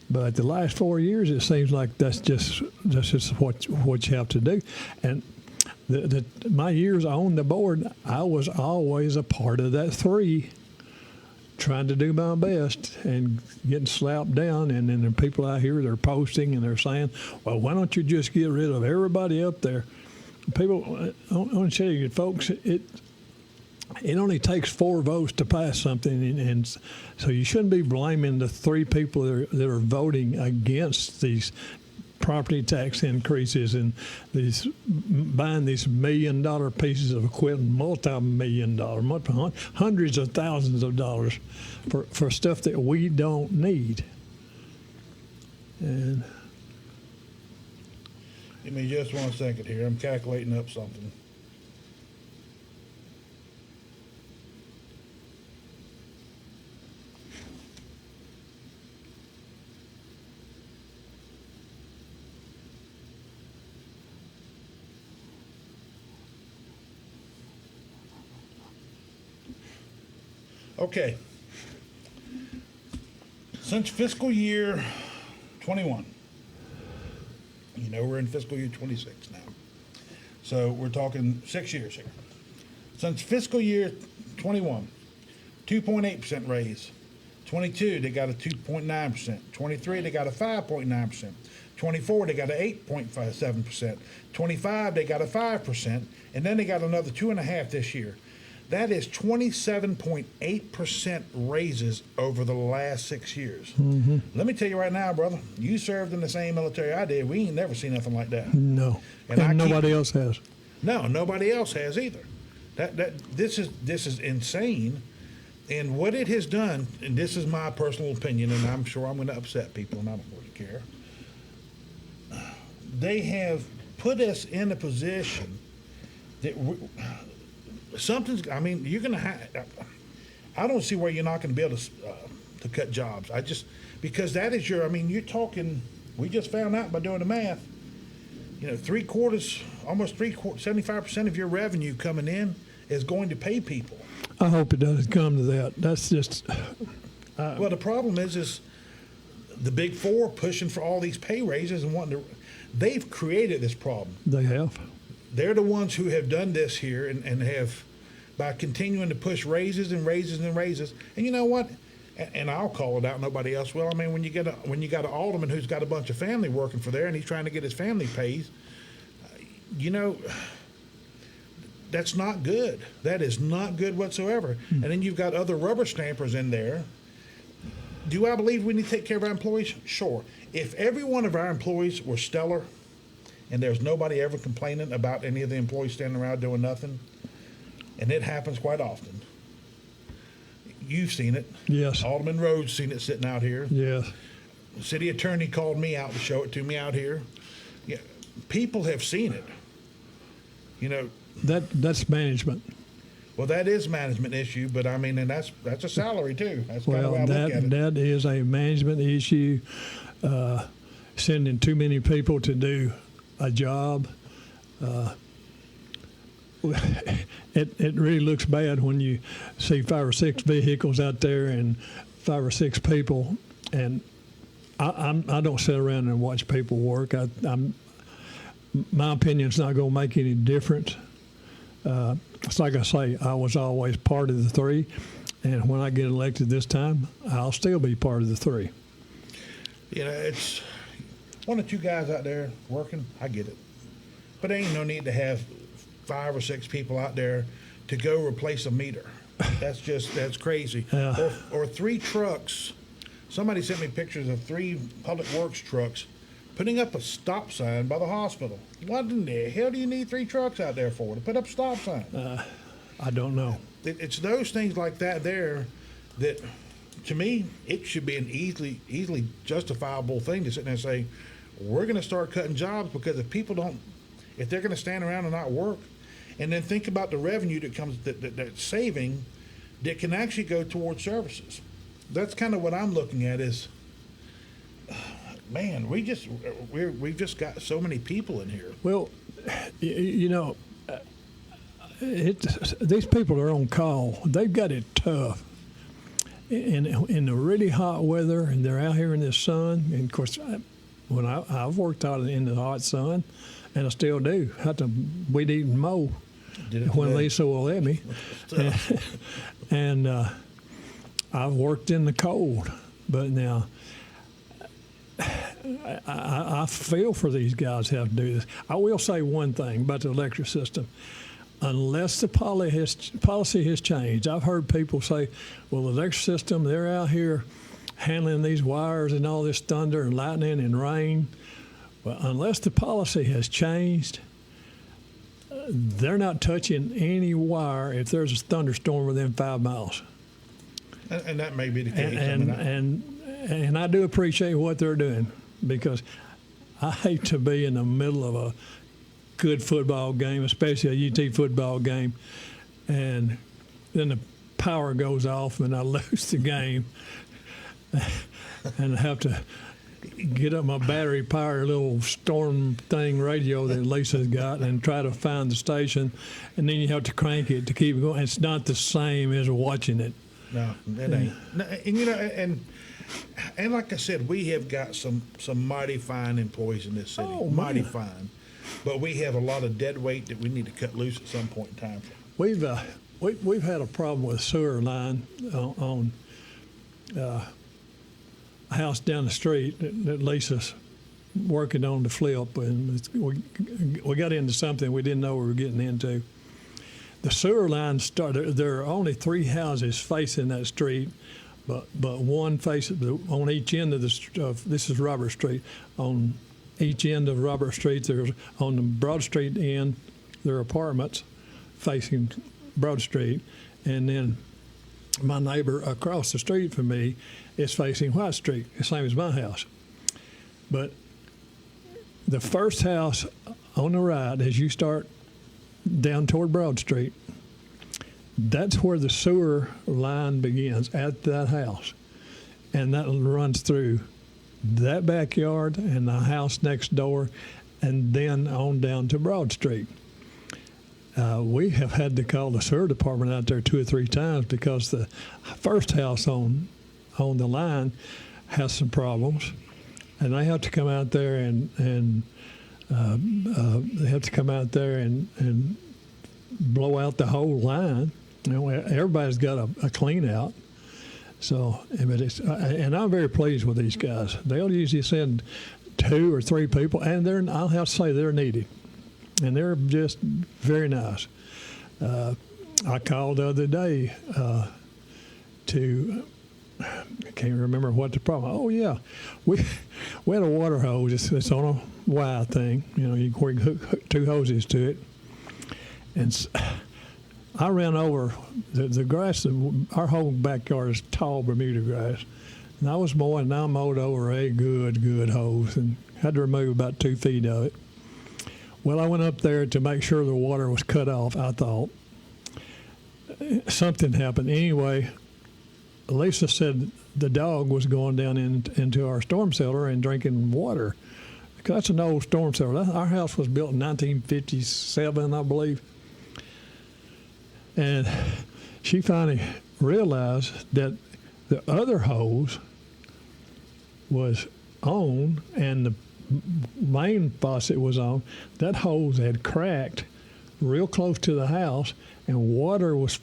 B: But the last 4 years, it seems like that's just what you have to do. And my years on the board, I was always a part of that 3, trying to do my best and getting slapped down. And then the people out here, they're posting and they're saying, well, why don't you just get rid of everybody up there? People, I want to tell you, folks, it only takes 4 votes to pass something, and so you shouldn't be blaming the 3 people that are voting against these property tax increases and these buying these $1 million pieces of equipment, multi-million-dollar, hundreds of thousands of dollars for stuff that we don't need. And
A: Give me just 1 second here. I'm calculating up something. Okay. Since fiscal year 21, we're in fiscal year 26 now. So we're talking 6 years here. Since fiscal year 21, 2.8% raise. 22, they got a 2.9%. 23, they got a 5.9%. 24, they got a 8.57%. 25, they got a 5%. And then they got another 2.5% this year. That is 27.8% raises over the last 6 years. Mm-hmm. Let me tell you right now, brother, you served in the same military I did. We ain't never seen nothing like that.
B: No, and nobody else has.
A: No, nobody else has either. This is insane. And what it has done, and this is my personal opinion, and I'm sure I'm going to upset people, and I don't really care. They have put us in a position that you're going to have. I don't see where you're not going to be able to cut jobs. Because that is you're talking. We just found out by doing the math. 75% of your revenue coming in is going to pay people.
B: I hope it doesn't come to that. That's just.
A: Well, the problem is the big four pushing for all these pay raises and wanting to. They've created this problem.
B: They have.
A: They're the ones who have done this here and have, by continuing to push raises and raises and raises. And you know what? And I'll call it out. Nobody else will. When you got an alderman who's got a bunch of family working for there, and he's trying to get his family paid, that's not good. That is not good whatsoever. And then you've got other rubber stampers in there. Do I believe we need to take care of our employees? Sure. If every one of our employees were stellar, and there's nobody ever complaining about any of the employees standing around doing nothing, and it happens quite often. You've seen it.
B: Yes.
A: Alderman Rhodes seen it sitting out here.
B: Yes.
A: The city attorney called me out to show it to me out here. Yeah, people have seen it.
B: That's management.
A: Well, that is management issue, but and that's a salary too. That's kind of how I look at it.
B: That is a management issue. Sending too many people to do a job. It really looks bad when you see 5 or 6 vehicles out there and 5 or 6 people. And I don't sit around and watch people work. My opinion's not going to make any difference. It's like I say, I was always part of the 3, and when I get elected this time, I'll still be part of the 3.
A: It's 1 or 2 guys out there working. I get it, but there ain't no need to have 5 or 6 people out there to go replace a meter. That's crazy.
B: Yeah.
A: Or 3 trucks. Somebody sent me pictures of 3 public works trucks putting up a stop sign by the hospital. What in the hell do you need 3 trucks out there for, to put up a stop sign?
B: I don't know.
A: It's those things like that there that, to me, it should be an easily justifiable thing to sit there and say, we're going to start cutting jobs, because if they're going to stand around and not work, and then think about the revenue that comes, that's saving, that can actually go towards services. That's kind of what I'm looking at is, man, we've just got so many people in here.
B: Well, these people are on call. They've got it tough. In the really hot weather, and they're out here in the sun. And of course, when I've worked out in the hot sun, and I still do. I have to weed eat and mow when Lisa will let me. And I've worked in the cold, but now I feel for these guys who have to do this. I will say one thing about the electric system. Unless the policy has changed, I've heard people say, well, the electric system, they're out here handling these wires and all this thunder and lightning and rain. Well, unless the policy has changed, they're not touching any wire if there's a thunderstorm within 5 miles.
A: And that may be the case.
B: And I do appreciate what they're doing, because I hate to be in the middle of a good football game, especially a UT football game, and then the power goes off and I lose the game, and I have to get up my battery powered little storm thing radio that Lisa's got and try to find the station, and then you have to crank it to keep it going. It's not the same as watching it.
A: No, it ain't. No, and you know, and like I said, we have got some mighty fine employees in this city,
B: Oh,
A: mighty
B: man.
A: fine. But we have a lot of dead weight that we need to cut loose at some point in time.
B: We've had a problem with sewer line on a house down the street that Lisa's working on to flip, and we got into something we didn't know we were getting into. The sewer line started. There are only 3 houses facing that street, but one faces on each end of this is Robert Street. On each end of Robert Street, there's on the Broad Street end, there are apartments facing Broad Street, and then my neighbor across the street from me is facing White Street, the same as my house. But the first house on the right, as you start down toward Broad Street, that's where the sewer line begins, at that house. And that runs through that backyard and the house next door, and then on down to Broad Street. We have had to call the sewer department out there 2 or 3 times because the first house on the line has some problems, and they have to come out there and they have to come out there and blow out the whole line. You know, everybody's got a clean out. So, but it's and I'm very pleased with these guys. They'll usually send 2 or 3 people, and I'll have to say they're needy, and they're just very nice. I called the other day I can't remember what the problem. Oh yeah, we had a water hose. It's on a Y thing. You know, you can hook 2 hoses to it, and I ran over the grass. Our whole backyard is tall Bermuda grass, and I was mowing. And I mowed over a good hose and had to remove about 2 feet of it. Well, I went up there to make sure the water was cut off. I thought something happened. Anyway, Lisa said the dog was going down into our storm cellar and drinking water. That's an old storm cellar. Our house was built in 1957, I believe. And she finally realized that the other hose was on and the main faucet was on. That hose had cracked real close to the house, and water was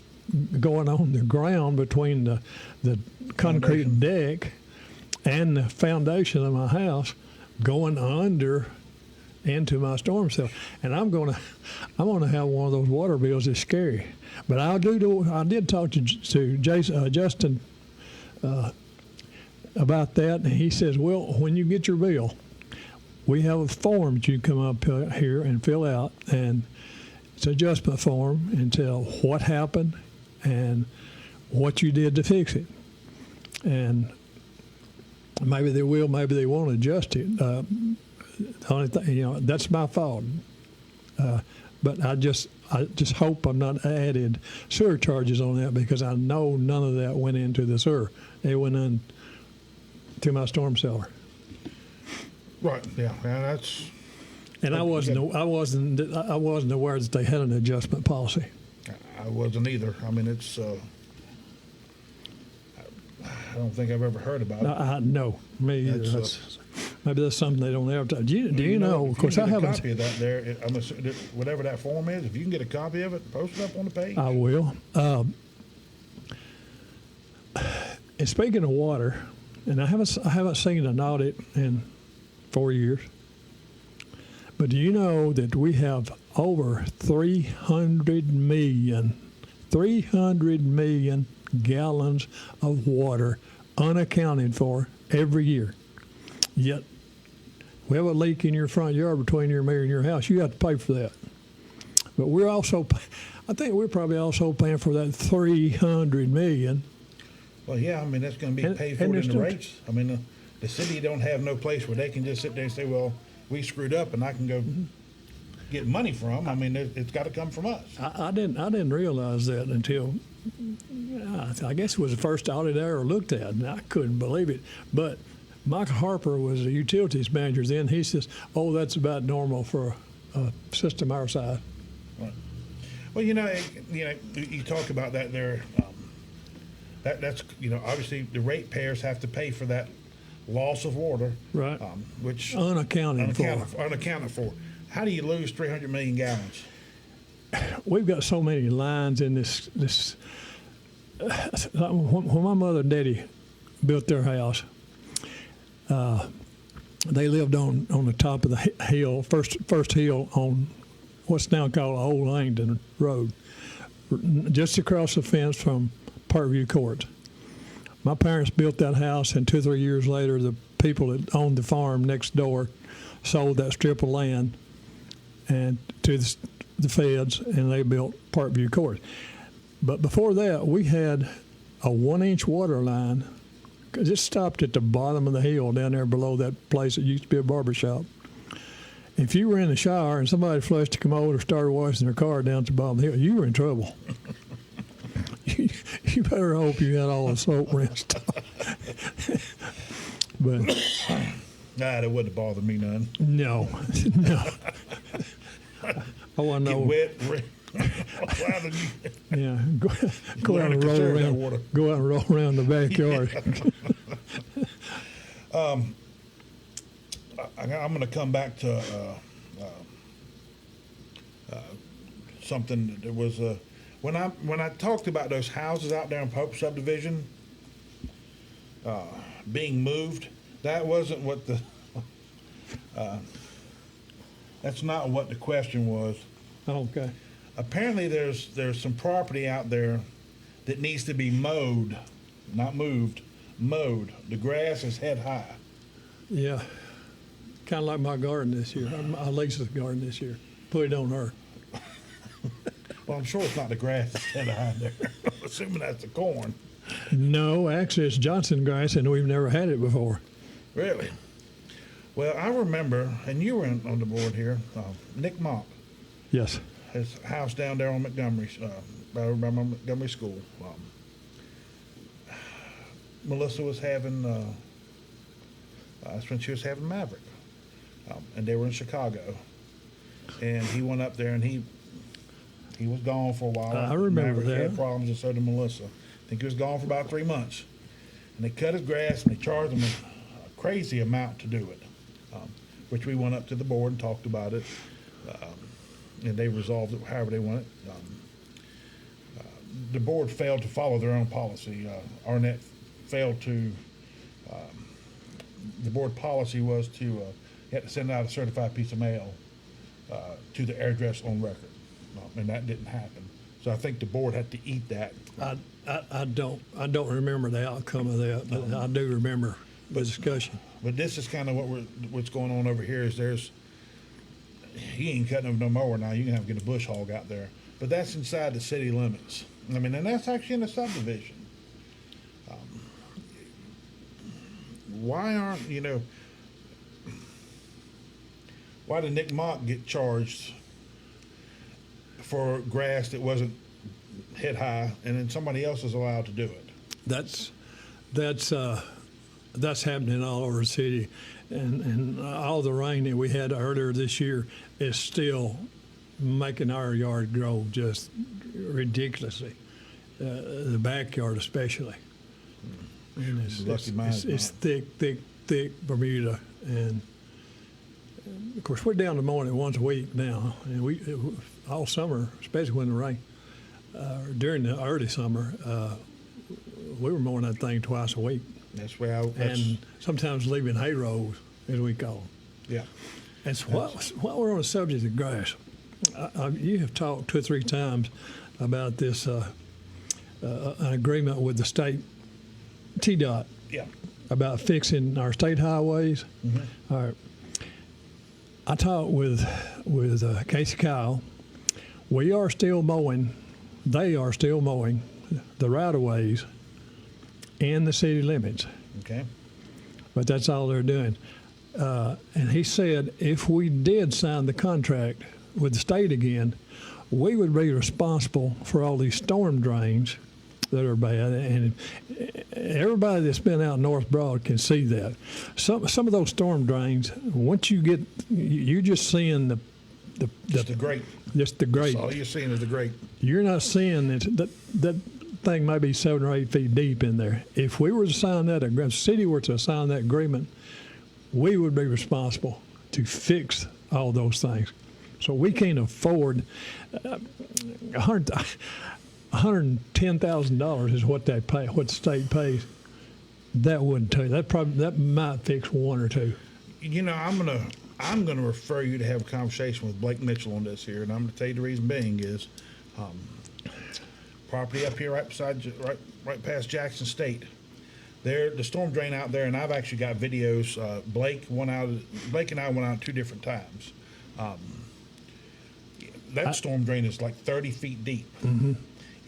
B: going on the ground between the concrete deck and the foundation of my house, going under into my storm cellar. And I'm gonna have one of those water bills that's scary. But I did talk to Justin about that, and he says, well, when you get your bill, we have a form that you come up here and fill out, and it's an adjustment form, and tell what happened and what you did to fix it. And maybe they will, maybe they won't adjust it. The only thing, that's my fault. But I just hope I'm not added sewer charges on that, because I know none of that went into the sewer. It went into my storm cellar.
A: Right. Yeah. And that's.
B: And I wasn't aware that they had an adjustment policy.
A: I wasn't either. I mean, it's. I don't think I've ever heard about it.
B: No, me either. Maybe that's something they don't advertise. Do you know? Of course, I haven't.
A: Copy of that there. I'm assuming whatever that form is. If you can get a copy of it, post it up on the page.
B: I will. And speaking of water, and I haven't seen an audit in 4 years. But do you know that we have over 300 million gallons of water unaccounted for every year? Yet we have a leak in your front yard between your mirror and your house. You have to pay for that. But I think we're probably also paying for that 300 million.
A: Well, yeah, I mean, that's going to be paid for in the rates. I mean, the city don't have no place where they can just sit there and say, well, we screwed up and I can go get money from. I mean, it's got to come from us.
B: I didn't realize that until I guess it was the first audit I ever looked at, and I couldn't believe it. But Michael Harper was a utilities manager then. He says, "Oh, that's about normal for a system our size."
A: Right. Well, you talk about that there. That's obviously the ratepayers have to pay for that loss of water,
B: Right.
A: Which
B: Unaccounted for.
A: Unaccounted for. How do you lose 300 million gallons?
B: We've got so many lines in this. When my mother and daddy built their house, they lived on the top of the hill, first hill on what's now called Old Langdon Road, just across the fence from Parkview Court. My parents built that house, and 2 or 3 years later, the people that owned the farm next door sold that strip of land and to the feds, and they built Parkview Court. But before that, we had a 1-inch water line, 'cause it stopped at the bottom of the hill down there below that place that used to be a barber shop. If you were in the shower and somebody flushed a commode or started washing their car down at the bottom of the hill, you were in trouble. You better hope you had all the soap rinsed off. But
A: Nah, that wouldn't bother me none.
B: no. I want to
A: Get
B: know.
A: wet. Rather than
B: Yeah, go out
A: Learn
B: and
A: to
B: roll
A: conserve that
B: around.
A: water.
B: Go out and roll around the backyard.
A: I'm going to come back to something that was when I talked about those houses out there in Pope subdivision being moved. That wasn't what the that's not what the question was.
B: Okay.
A: Apparently, there's some property out there that needs to be mowed, not moved, mowed. The grass is head high.
B: Yeah. Kind of like my garden this year. My Lisa's garden this year. Put it on her.
A: Well, I'm sure it's not the grass that's head high there. I'm assuming that's the corn.
B: No, actually, it's Johnson grass, and we've never had it before.
A: Really? Well, I remember, and you were on the board here, Nick Mock,
B: Yes.
A: his house down there on Montgomery, by Montgomery School. Melissa was having, that's when she was having Maverick, and they were in Chicago, and he went up there and he was gone for a while.
B: I remember
A: Maverick
B: that.
A: had problems, and so did Melissa. I think he was gone for about 3 months, and they cut his grass and they charged him a crazy amount to do it, which we went up to the board and talked about it, and they resolved it however they want it. The board failed to follow their own policy. Arnett failed to. The board policy was to you had to send out a certified piece of mail to the address on record, and that didn't happen. So I think the board had to eat that.
B: I don't remember the outcome of that, but I do remember the discussion.
A: But this is kind of what's going on over here. Is he ain't cutting them no mower now. You can have to get a bush hog out there, but that's inside the city limits. I mean, and that's actually in a subdivision. Why aren't why did Nick Mock get charged for grass that wasn't head high, and then somebody else is allowed to do it?
B: That's happening all over the city, and all the rain that we had earlier this year is still making our yard grow just ridiculously. The backyard especially. And
A: Lucky mine's
B: it's thick Bermuda, and of course we're down to mowing it once a week now, and we all summer, especially when the rain. During the early summer, we were mowing that thing twice a week,
A: That's where
B: and sometimes leaving hay rows, as we call them.
A: yeah.
B: And so while we're on the subject of grass, you have talked 2 or 3 times about this an agreement with the state TDOT
A: Yeah.
B: about fixing our state highways. All right. I talked with Casey Kyle. We are still mowing. They are still mowing the right-of-ways and the city limits.
A: Okay.
B: But that's all they're doing. And he said if we did sign the contract with the state again, we would be responsible for all these storm drains that are bad. And everybody that's been out North Broad can see that. Some of those storm drains, once you get, you're just seeing
A: Just the grate.
B: just the grate.
A: That's all you're seeing is the grate.
B: You're not seeing that thing might be 7 or 8 feet deep in there. If we were to sign that, if the city were to sign that agreement, we would be responsible to fix all those things. So we can't afford $110,000 is what they pay, what the state pays. That wouldn't tell you. That might fix one or two.
A: You know, I'm gonna refer you to have a conversation with Blake Mitchell on this here, and I'm gonna tell you the reason being is, property up here right beside, right past Jackson State. There, the storm drain out there, and I've actually got videos. Blake and I went out 2 different times. That storm drain is like 30 feet deep.
B: Mm-hmm.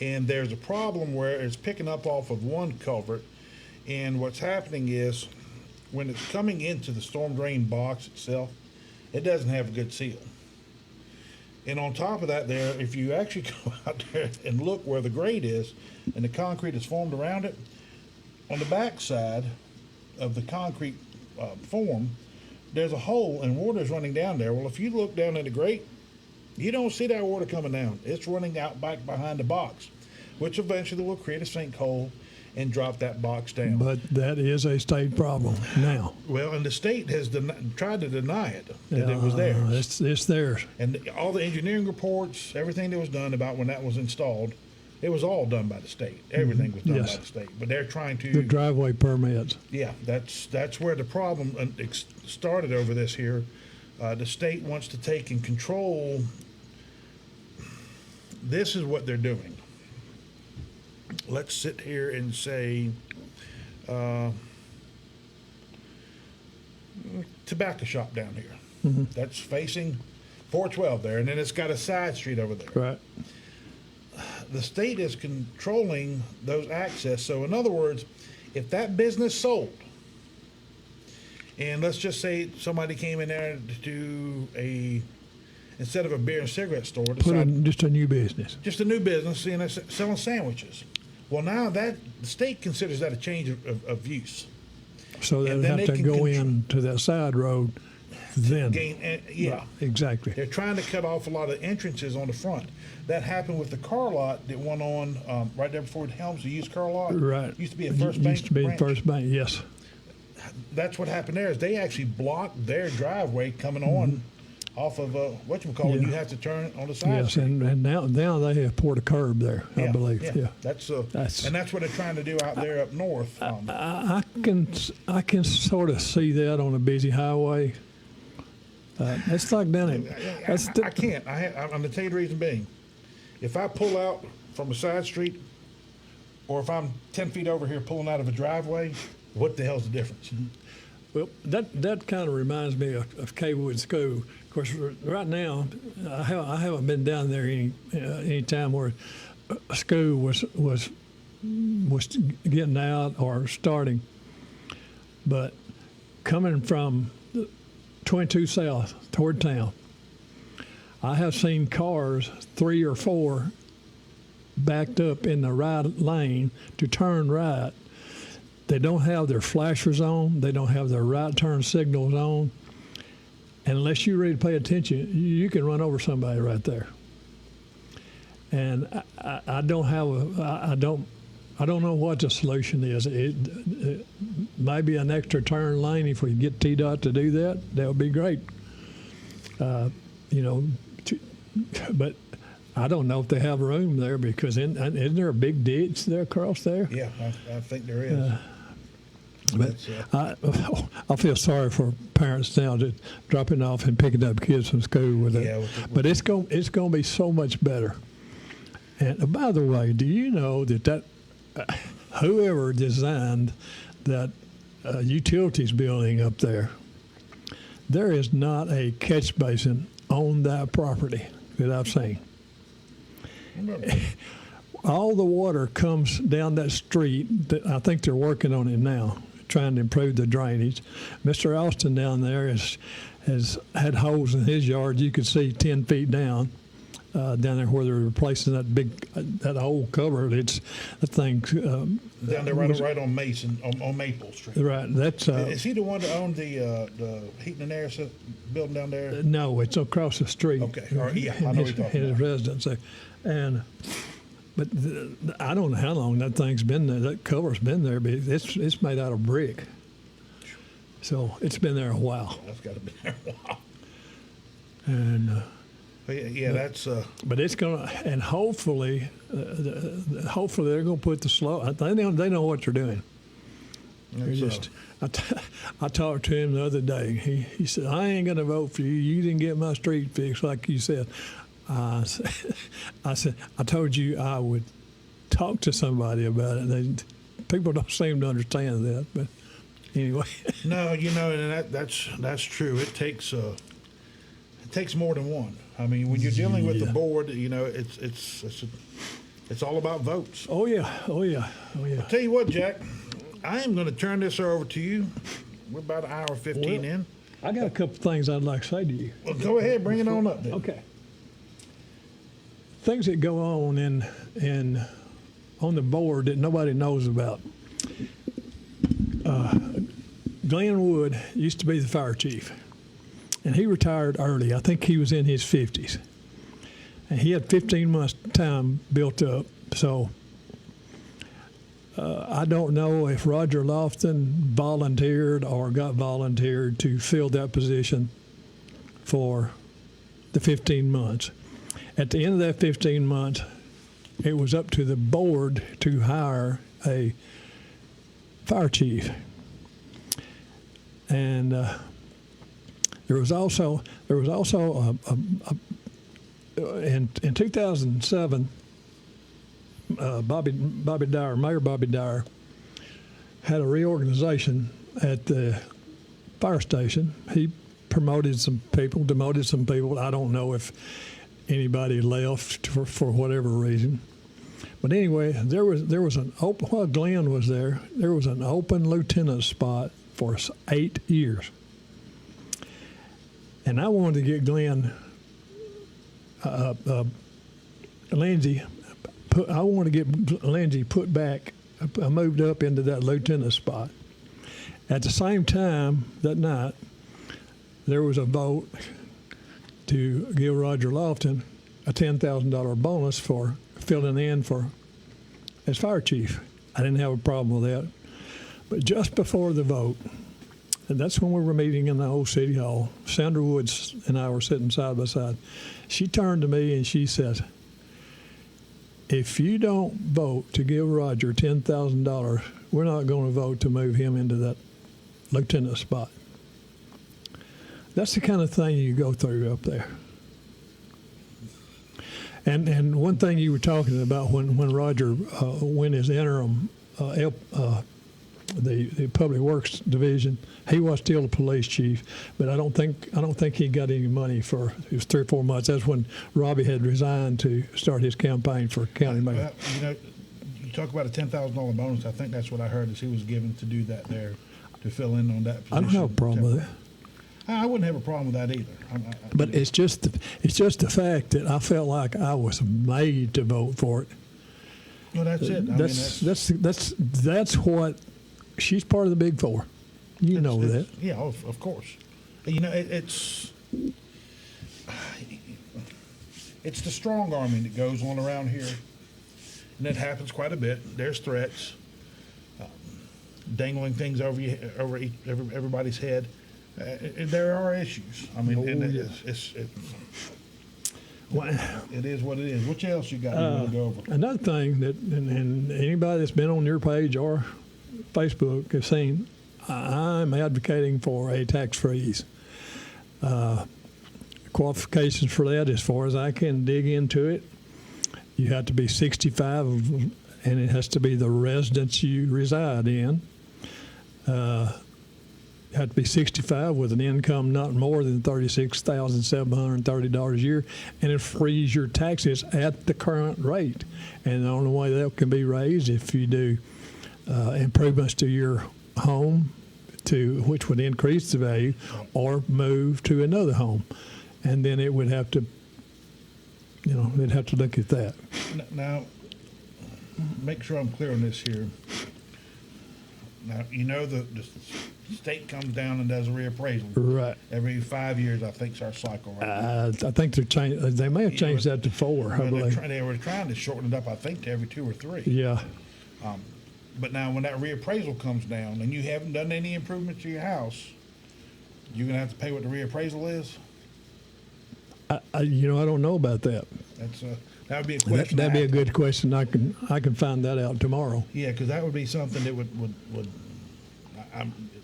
A: And there's a problem where it's picking up off of one culvert, and what's happening is when it's coming into the storm drain box itself, it doesn't have a good seal. And on top of that there, if you actually go out there and look where the grate is and the concrete is formed around it, on the back side of the concrete form, there's a hole and water's running down there. Well, if you look down in the grate, you don't see that water coming down. It's running out back behind the box, which eventually will create a sinkhole and drop that box down.
B: But that is a state problem now.
A: Well, and the state has tried to deny it, that it was theirs.
B: It's theirs.
A: And all the engineering reports, everything that was done about when that was installed, it was all done by the state. Everything was done
B: Yes.
A: by the state. But they're trying
B: The
A: to,
B: driveway permits.
A: yeah, that's where the problem started over this here. The state wants to take and control. This is what they're doing. Let's sit here and say, tobacco shop down here. That's facing 412 there, and then it's got a side street over there.
B: Right.
A: The state is controlling those access. So in other words, if that business sold, and let's just say somebody came in there to do instead of a beer and cigarette store,
B: Just a new business.
A: just a new business, you know, selling sandwiches. Well, now that the state considers that a change of use.
B: So they
A: And
B: would
A: then
B: have
A: they
B: to
A: can
B: go in to that side road then.
A: Yeah.
B: Right, exactly.
A: They're trying to cut off a lot of entrances on the front. That happened with the car lot that went on right there before the Helms, the used car lot.
B: Right.
A: Used to be a First Bank
B: Used to be
A: branch.
B: First Bank, yes.
A: That's what happened there. Is they actually blocked their driveway coming on off of whatchamacallit.
B: Yeah.
A: You have to turn on the side.
B: Yes,
A: street.
B: and now they have poured a curb there, I believe. Yeah.
A: That's
B: That's-
A: and that's what they're trying to do out there up north.
B: I can sort of see that on a busy highway. It's like down in.
A: I can't. I'm going to tell you the reason being. If I pull out from a side street, or if I'm 10 feet over here pulling out of a driveway, what the hell's the difference?
B: Well, that kind of reminds me of Kaywood School. Of course, right now, I haven't been down there any time where a school was getting out or starting. But coming from 22 South toward town, I have seen cars, 3 or 4, backed up in the right lane to turn right. They don't have their flashers on. They don't have their right turn signals on. Unless you really pay attention, you can run over somebody right there. And I don't know what the solution is. It maybe an extra turn lane. If we get TDOT to do that, that would be great. But I don't know if they have room there because isn't there a big ditch there across there?
A: Yeah, I think there is.
B: But I feel sorry for parents now that dropping off and picking up kids from school with it.
A: Yeah,
B: But it's going to be so much better. And by the way, do you know that whoever designed that utilities building up there, there is not a catch basin on that property that I've seen. All the water comes down that street. I think they're working on it now trying to improve the drainage. Mr. Austin down there has had holes in his yard you could see 10 feet down there where they're replacing that old cover. That thing.
A: Down there right on Mason, on Maple Street.
B: Right. That's.
A: Is he the one that owned the heating and air building down there?
B: No, it's across the street.
A: Okay. Yeah, I know what you're talking
B: his
A: about.
B: residence there. But I don't know how long that thing's been there. That cover's been there, but it's made out of brick. So it's been there a while.
A: That's got to be there a while.
B: And
A: that's.
B: but it's gonna, and hopefully they're gonna put the slow. They know what they're doing. They're just. I talked to him the other day. He said, "I ain't gonna vote for you. You didn't get my street fixed like you said." I said, "I told you I would talk to somebody about it." People don't seem to understand that, but anyway.
A: No, and that's true. It takes more than one. I mean, when you're dealing with the board, it's all about votes.
B: Oh yeah.
A: I'll tell you what, Jack, I am going to turn this over to you. We're about an hour 15 in.
B: I got a couple things I'd like to say to you.
A: Well, go ahead, bring it on up then.
B: Okay. Things that go on on the board that nobody knows about. Glenn Wood used to be the fire chief, and he retired early. I think he was in his 50s, and he had 15 months time built up. So I don't know if Roger Lofton volunteered or got volunteered to fill that position for the 15 months. At the end of that 15 months, it was up to the board to hire a fire chief. And there was also in 2007, Mayor Bobby Dyer had a reorganization at the fire station. He promoted some people, demoted some people. I don't know if anybody left for whatever reason. But anyway, there was an open, while Glenn was there was an open lieutenant spot for 8 years. And I wanted to get Glenn, Lindsay, I wanted to get Lindsay put back, moved up into that lieutenant spot. At the same time, that night, there was a vote to give Roger Lofton a $10,000 bonus for filling in as fire chief. I didn't have a problem with that. But just before the vote, and that's when we were meeting in the old city hall, Sandra Woods and I were sitting side by side. She turned to me and she said, "If you don't vote to give Roger $10,000, we're not going to vote to move him into that lieutenant spot." That's the kind of thing you go through up there. And one thing you were talking about when Roger went his interim, the Public Works Division, he was still the police chief, but I don't think he got any money for it was 3 or 4 months. That's when Robbie had resigned to start his campaign for county mayor.
A: You talk about a $10,000 bonus. I think that's what I heard is he was given to do that there, to fill in on that position.
B: I don't have a problem with that.
A: I wouldn't have a problem with that either.
B: But it's just the fact that I felt like I was made to vote for it.
A: Well, that's it.
B: That's what she's part of the Big Four. You know that.
A: Yeah, of course. It's the strong arming that goes on around here, and that happens quite a bit. There's threats, dangling things over everybody's head. There are issues. I mean, it is what it is. What else you got you want to go over?
B: Another thing that, and anybody that's been on your page or Facebook has seen, I'm advocating for a tax freeze. Qualifications for that, as far as I can dig into it, you have to be 65, and it has to be the residence you reside in. You have to be 65 with an income not more than $36,730 a year, and it frees your taxes at the current rate. And the only way that can be raised if you do improvements to your home which would increase the value, or move to another home. And then it would have to, they'd have to look at that.
A: Now, make sure I'm clear on this here. Now, the state comes down and does a reappraisal.
B: Right.
A: Every 5 years, I think, is our cycle, right?
B: I think they may have changed that to 4, I
A: Well,
B: believe.
A: they were trying to shorten it up, I think, to every 2 or 3.
B: Yeah.
A: But now, when that reappraisal comes down and you haven't done any improvements to your house, you're going to have to pay what the reappraisal is?
B: I don't know about that.
A: That would be a question.
B: That'd be a good question. I can find that out tomorrow.
A: Yeah, because that would be something that would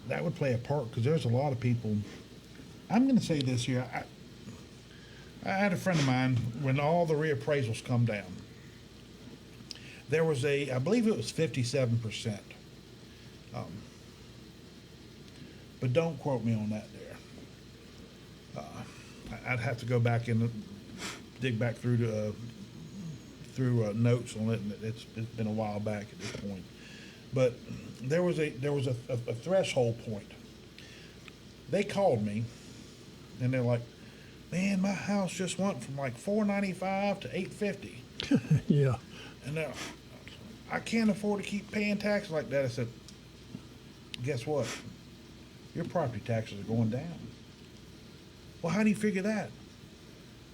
A: that would play a part, because there's a lot of people. I'm going to say this here. I had a friend of mine, when all the reappraisals come down, there was I believe it was 57%. But don't quote me on that there. I'd have to go back and dig back through notes on it, and it's been a while back at this point. But there was a threshold point. They called me, and they're like, "Man, my house just went from like $495 to $850."
B: Yeah.
A: And I can't afford to keep paying taxes like that. I said, "Guess what? Your property taxes are going down." "Well, how do you figure that?"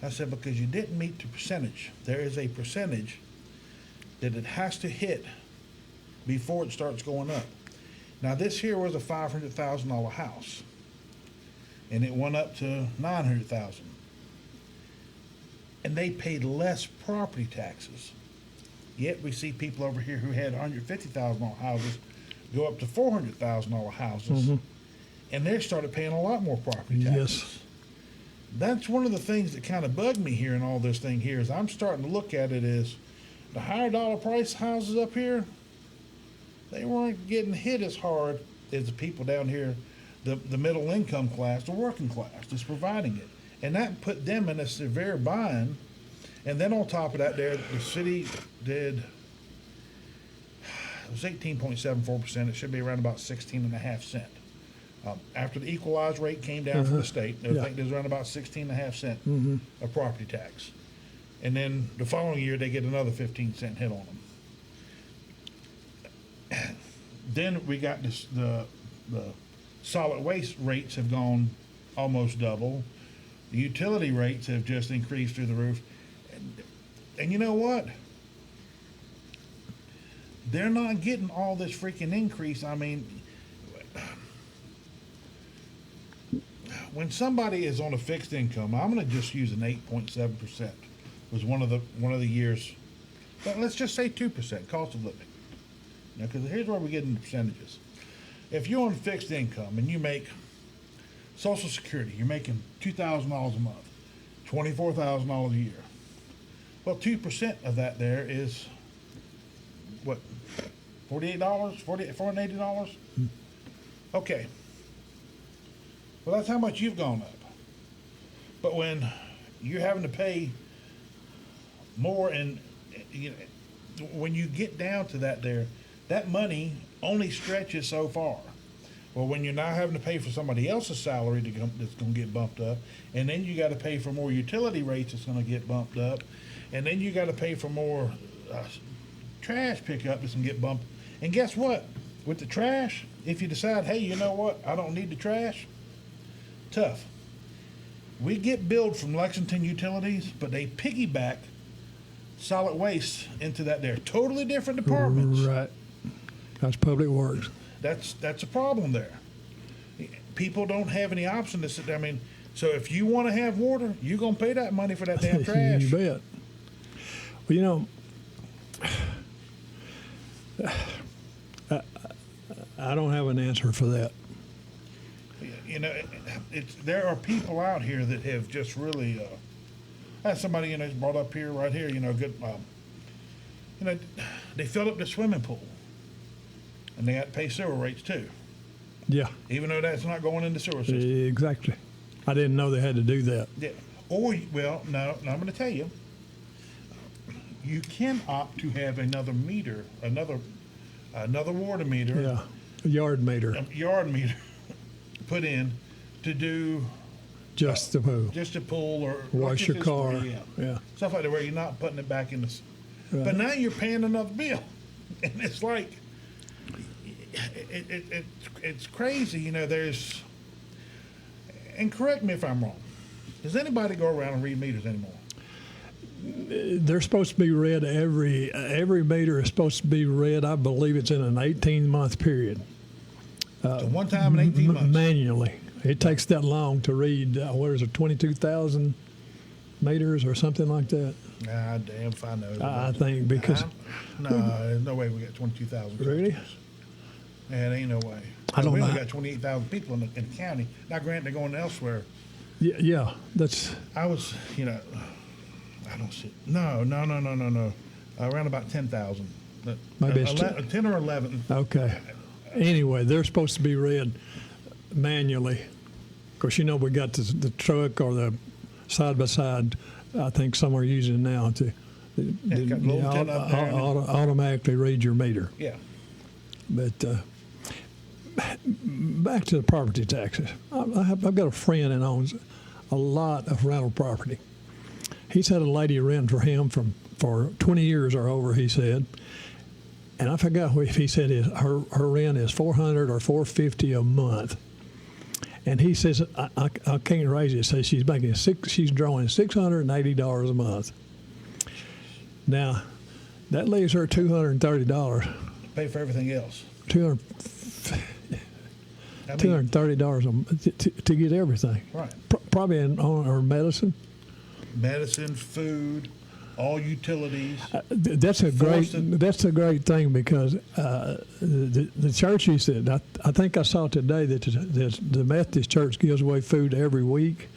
A: I said, "Because you didn't meet the percentage. There is a percentage that it has to hit before it starts going up." Now, this here was a $500,000 house, and it went up to $900,000. And they paid less property taxes. Yet we see people over here who had $150,000 houses go up to $400,000 houses, and they started paying a lot more property taxes.
B: Yes.
A: That's one of the things that kind of bugged me here in all this thing here, is I'm starting to look at it as the higher dollar price houses up here, they weren't getting hit as hard as the people down here, the middle income class, the working class that's providing it. And that put them in a severe bind. And then on top of that there, the city did, it was 18.74%. It should be around about 16.5 cents. After the equalized rate came down from the state, I think there's around about 16.5 cents of property tax. And then the following year, they get another 15-cent hit on them. Then we got the solid waste rates have gone almost double. The utility rates have just increased through the roof. And you know what? They're not getting all this freaking increase. I mean, when somebody is on a fixed income, I'm going to just use an 8.7%. Was one of the years. But let's just say 2% cost of living. Now, because here's where we get into percentages. If you're on fixed income and you make Social Security, you're making $2,000 a month, $24,000 a year. Well, 2% of that there is what? $48, $480? Okay. Well, that's how much you've gone up. But when you're having to pay more, and when you get down to that there, that money only stretches so far. Well, when you're now having to pay for somebody else's salary that's going to get bumped up, and then you got to pay for more utility rates that's going to get bumped up, and then you got to pay for more trash pickup that's going to get bumped. And guess what? With the trash, if you decide, hey, you know what? I don't need the trash. Tough. We get billed from Lexington Utilities, but they piggyback solid waste into that there. Totally different departments.
B: Right. That's Public Works.
A: That's a problem there. People don't have any option to sit there. I mean, so if you want to have water, you're going to pay that money for that damn trash.
B: You bet. Well, I don't have an answer for that.
A: There are people out here that have just really, I had somebody, brought up here, right here, good, they filled up the swimming pool, and they got to pay sewer rates too.
B: Yeah.
A: Even though that's not going in the sewer system.
B: Exactly. I didn't know they had to do that.
A: Yeah. Or, well, no, I'm going to tell you. You can opt to have another meter, another water meter.
B: Yeah. yard meter,
A: a yard meter put in to do
B: just the pool.
A: just a pool or
B: Wash your
A: this
B: car.
A: way,
B: Yeah.
A: stuff like that, where you're not putting it back in the.
B: Right.
A: But now you're paying another bill, and it's like it's crazy. You know, there's, and correct me if I'm wrong. Does anybody go around and read meters anymore?
B: They're supposed to be read every meter is supposed to be read. I believe it's in an 18-month period.
A: So one time in 18 months.
B: Manually. It takes that long to read. What is it, 22,000 meters or something like that?
A: Ah, damn if I know.
B: I think because
A: No, there's no way we got 22,000.
B: really,
A: Yeah, there ain't no way.
B: I don't
A: we
B: know.
A: only got 28,000 people in the county. Now, granted, they're going elsewhere.
B: yeah, that's
A: I was, I don't see. No. Around about 10,000.
B: Maybe it's
A: 10 or 11.
B: okay. Anyway, they're supposed to be read manually. Of course, we got the truck or the side by side. I think some are using now to
A: It's got a little antenna up there and
B: automatically read your meter.
A: Yeah.
B: But back to the property taxes. I've got a friend that owns a lot of rental property. He's had a lady rent for him for 20 years or over, he said. And I forgot if he said her rent is $400 or $450 a month. And he says, I can't raise it. So she's drawing $680 a month. Now, that leaves her $230.
A: Pay for everything else.
B: $230 to get everything.
A: Right.
B: Probably on her medicine.
A: Medicine, food, all utilities.
B: That's a great thing because the churches that I think I saw today that the Methodist Church gives away food every week,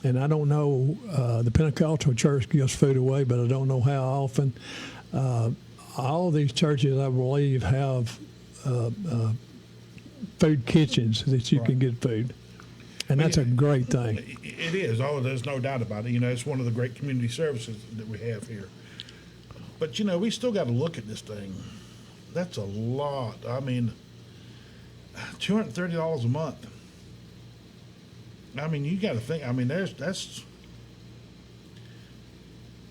B: and I don't know the Pentecostal Church gives food away, but I don't know how often. All these churches, I believe, have food kitchens that you can get food, and that's a great thing.
A: It is. Oh, there's no doubt about it. It's one of the great community services that we have here. But, we still got to look at this thing. That's a lot. I mean, $230 a month. I mean, you got to think. I mean, that's.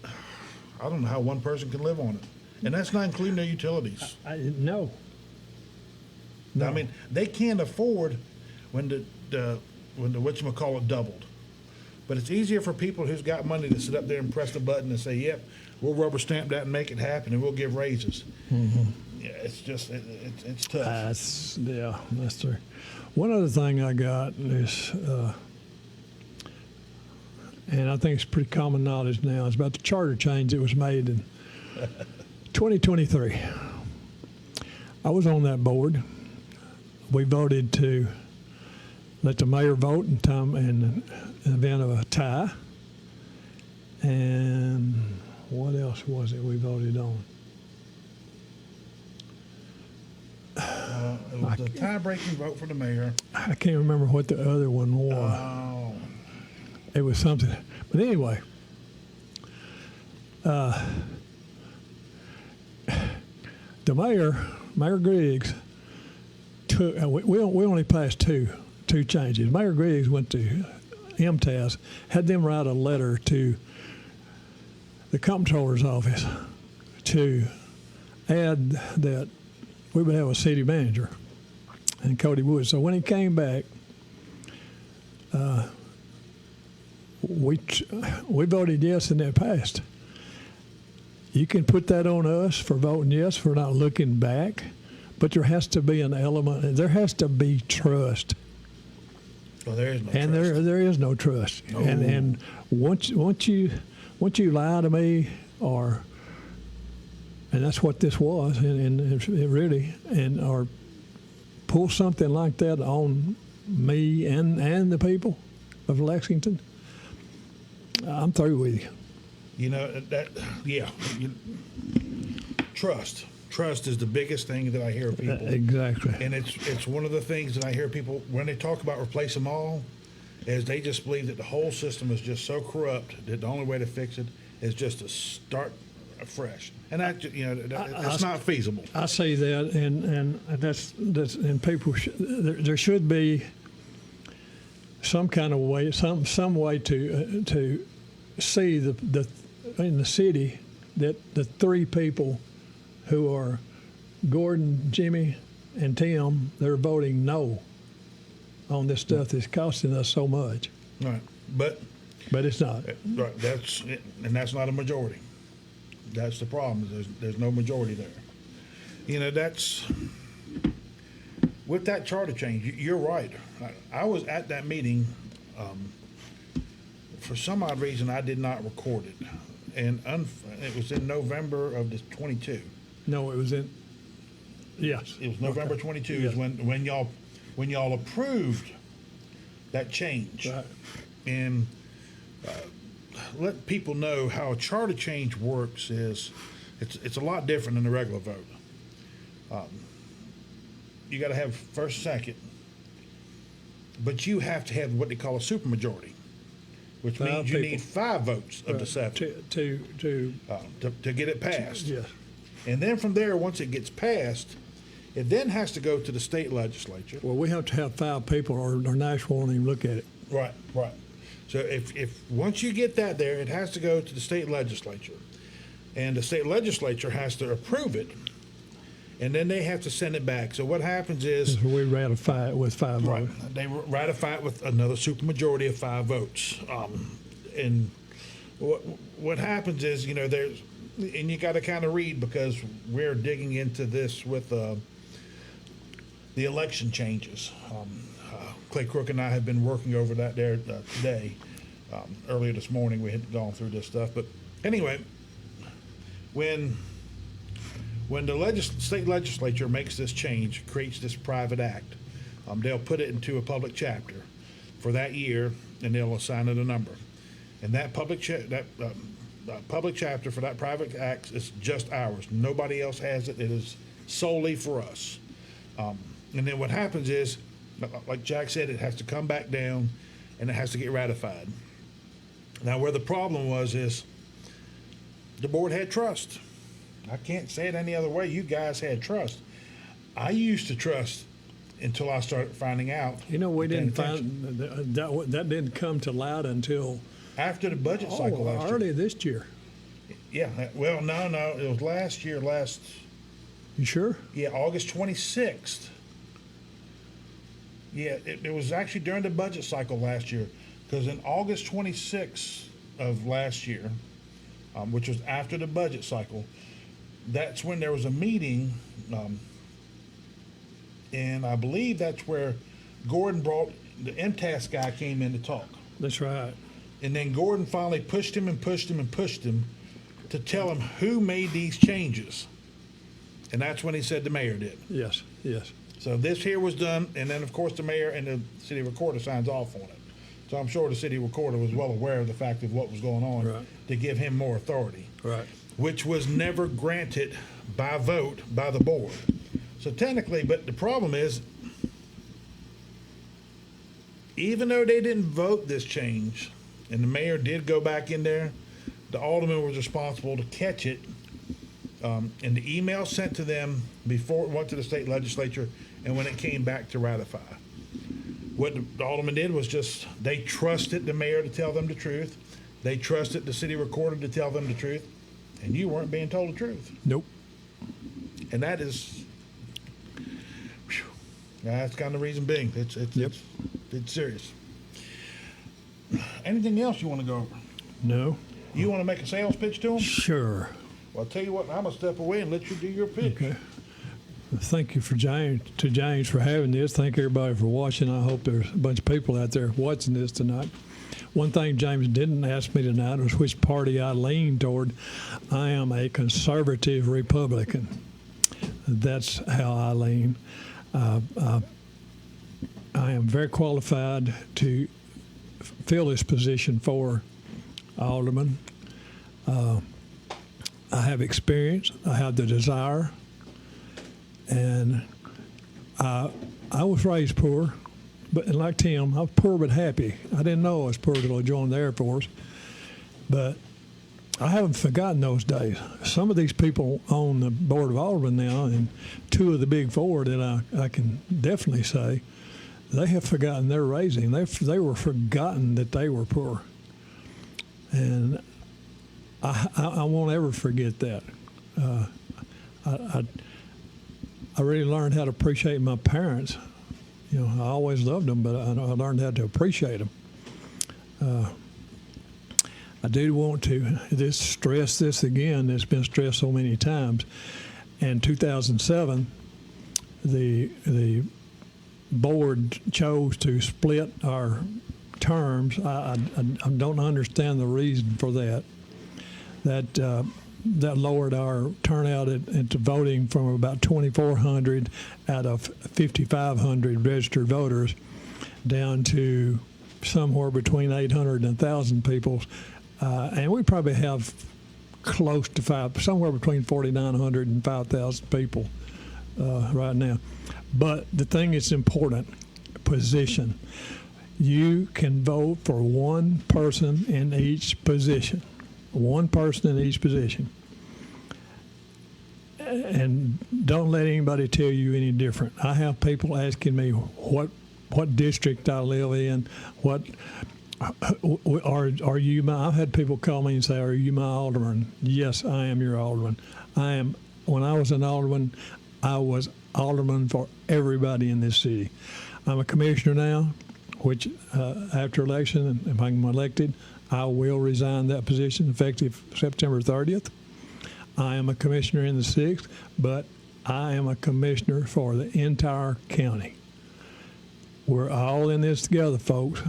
A: I don't know how one person can live on it. And that's not including their utilities.
B: No.
A: I mean, they can't afford when the whatchamacallit doubled. But it's easier for people who's got money to sit up there and press the button and say, yep, we'll rubber stamp that and make it happen, and we'll give raises.
B: Mm-hmm.
A: Yeah, it's just, it's tough.
B: That's true. One other thing I got is, and I think it's pretty common knowledge now, is about the charter change that was made in 2023. I was on that board. We voted to let the mayor vote in the event of a tie. And what else was it we voted on?
A: It was a tie-breaking vote for the mayor.
B: I can't remember what the other one was.
A: Oh.
B: It was something. But anyway, the Mayor Griggs, took. We only passed two changes. Mayor Griggs went to MTAS, had them write a letter to the comptroller's office to add that we would have a city manager, and Cody Wood. So when he came back, we voted yes, and that passed. You can put that on us for voting yes, for not looking back, but there has to be an element. There has to be trust.
A: Well, there is no
B: and
A: trust.
B: there is no trust.
A: No.
B: And once you lie to me, and that's what this was, and it really, or pull something like that on me and the people of Lexington, I'm through with you.
A: Trust. Trust is the biggest thing that I hear people.
B: Exactly.
A: And it's one of the things that I hear people, when they talk about replace them all, is they just believe that the whole system is just so corrupt that the only way to fix it is just to start afresh. And that, it's not feasible.
B: I see that, and that's and people there should be some kind of way, some way to see the in the city that the three people who are Gordon, Jimmy, and Tim, they're voting no on this stuff that's costing us so much.
A: Right. But
B: it's not.
A: right, that's not a majority. That's the problem. There's no majority there. That's with that charter change. You're right. I was at that meeting. For some odd reason, I did not record it, and it was in November of the 22.
B: No, it was in. Yes.
A: It was November 22
B: Yes.
A: is when y'all approved that change.
B: Right.
A: And let people know how a charter change works is it's a lot different than the regular vote. You got to have first, second, but you have to have what they call a supermajority, which
B: Five
A: means you
B: people.
A: need 5 votes of the 7 to get it passed.
B: Yes.
A: And then from there, once it gets passed, it then has to go to the state legislature.
B: Well, we have to have 5 people, or Nash won't even look at it.
A: Right. So if once you get that there, it has to go to the state legislature, and the state legislature has to approve it, and then they have to send it back. So what happens is
B: So we ratify it with 5 votes.
A: they ratify it with another supermajority of 5 votes. And what happens is there's and you got to kind of read because we're digging into this with the election changes. Clay Crook and I have been working over that there today. Earlier this morning, we had gone through this stuff. But anyway, when the state legislature makes this change, creates this private act, they'll put it into a public chapter for that year, and they'll assign it a number. And that public chapter for that private act is just ours. Nobody else has it. It is solely for us. And then what happens is, like Jack said, it has to come back down and it has to get ratified. Now, where the problem was is the board had trust. I can't say it any other way. You guys had trust. I used to trust until I started finding out.
B: We
A: paying
B: didn't
A: attention.
B: find that didn't come to light until
A: After the budget cycle last year.
B: early this year.
A: Yeah, well, no, it was last year,
B: You sure?
A: August 26th. Yeah, it was actually during the budget cycle last year, because in August 26th of last year, which was after the budget cycle, that's when there was a meeting, and I believe that's where Gordon brought, the MTAS guy came in to talk.
B: That's right.
A: And then Gordon finally pushed him to tell him who made these changes. And that's when he said the mayor did.
B: Yes.
A: So this here was done, and then of course the mayor and the city recorder signs off on it. So I'm sure the city recorder was well aware of the fact of what was going on
B: Right.
A: to give him more authority,
B: Right.
A: which was never granted by vote by the board. So technically, but the problem is, even though they didn't vote this change, and the mayor did go back in there, the alderman was responsible to catch it, and the email sent to them before it went to the state legislature, and when it came back to ratify. What the alderman did was just, they trusted the mayor to tell them the truth. They trusted the city recorder to tell them the truth, and you weren't being told the truth.
B: Nope.
A: And that is, that's kind of the reason being. It's serious. Anything else you want to go over?
B: No.
A: You want to make a sales pitch to them?
B: Sure.
A: Well, I'll tell you what, I'm going to step away and let you do your pitch.
B: Okay. Thank you to James for having this. Thank everybody for watching. I hope there's a bunch of people out there watching this tonight. One thing James didn't ask me tonight was which party I lean toward. I am a conservative Republican. That's how I lean. I am very qualified to fill this position for alderman. I have experience. I have the desire. And I was raised poor, but like Tim, I was poor but happy. I didn't know I was poor until I joined the Air Force. But I haven't forgotten those days. Some of these people on the Board of Aldermen now, and two of the big four that I can definitely say, they have forgotten their raising. They were forgotten that they were poor. And I won't ever forget that. I really learned how to appreciate my parents. You know, I always loved them, but I learned how to appreciate them. I do want to stress this again. It's been stressed so many times. In 2007, the board chose to split our terms. I don't understand the reason for that. That lowered our turnout into voting from about 2,400 out of 5,500 registered voters down to somewhere between 800 and 1,000 people. And we probably have close to somewhere between 4,900 and 5,000 people right now. But the thing that's important, position. You can vote for one person in each position. One person in each position. And don't let anybody tell you any different. I have people asking me what district I live in, what are you my, I've had people call me and say, "Are you my alderman?" Yes, I am your alderman. When I was an alderman, I was alderman for everybody in this city. I'm a commissioner now, which after election, if I'm elected, I will resign that position effective September 30th. I am a commissioner in the 6th, but I am a commissioner for the entire county. We're all in this together, folks.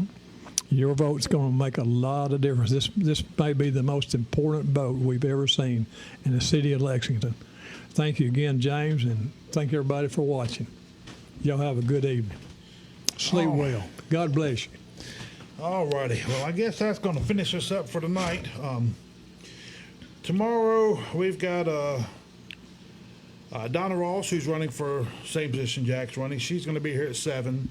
B: Your vote's going to make a lot of difference. This may be the most important vote we've ever seen in the city of Lexington. Thank you again, James, and thank everybody for watching. Y'all have a good evening. Sleep well. God bless you.
A: All righty. Well, I guess that's going to finish us up for tonight. Tomorrow, we've got Donna Ross, who's running for same position Jack's running. She's going to be here at 7.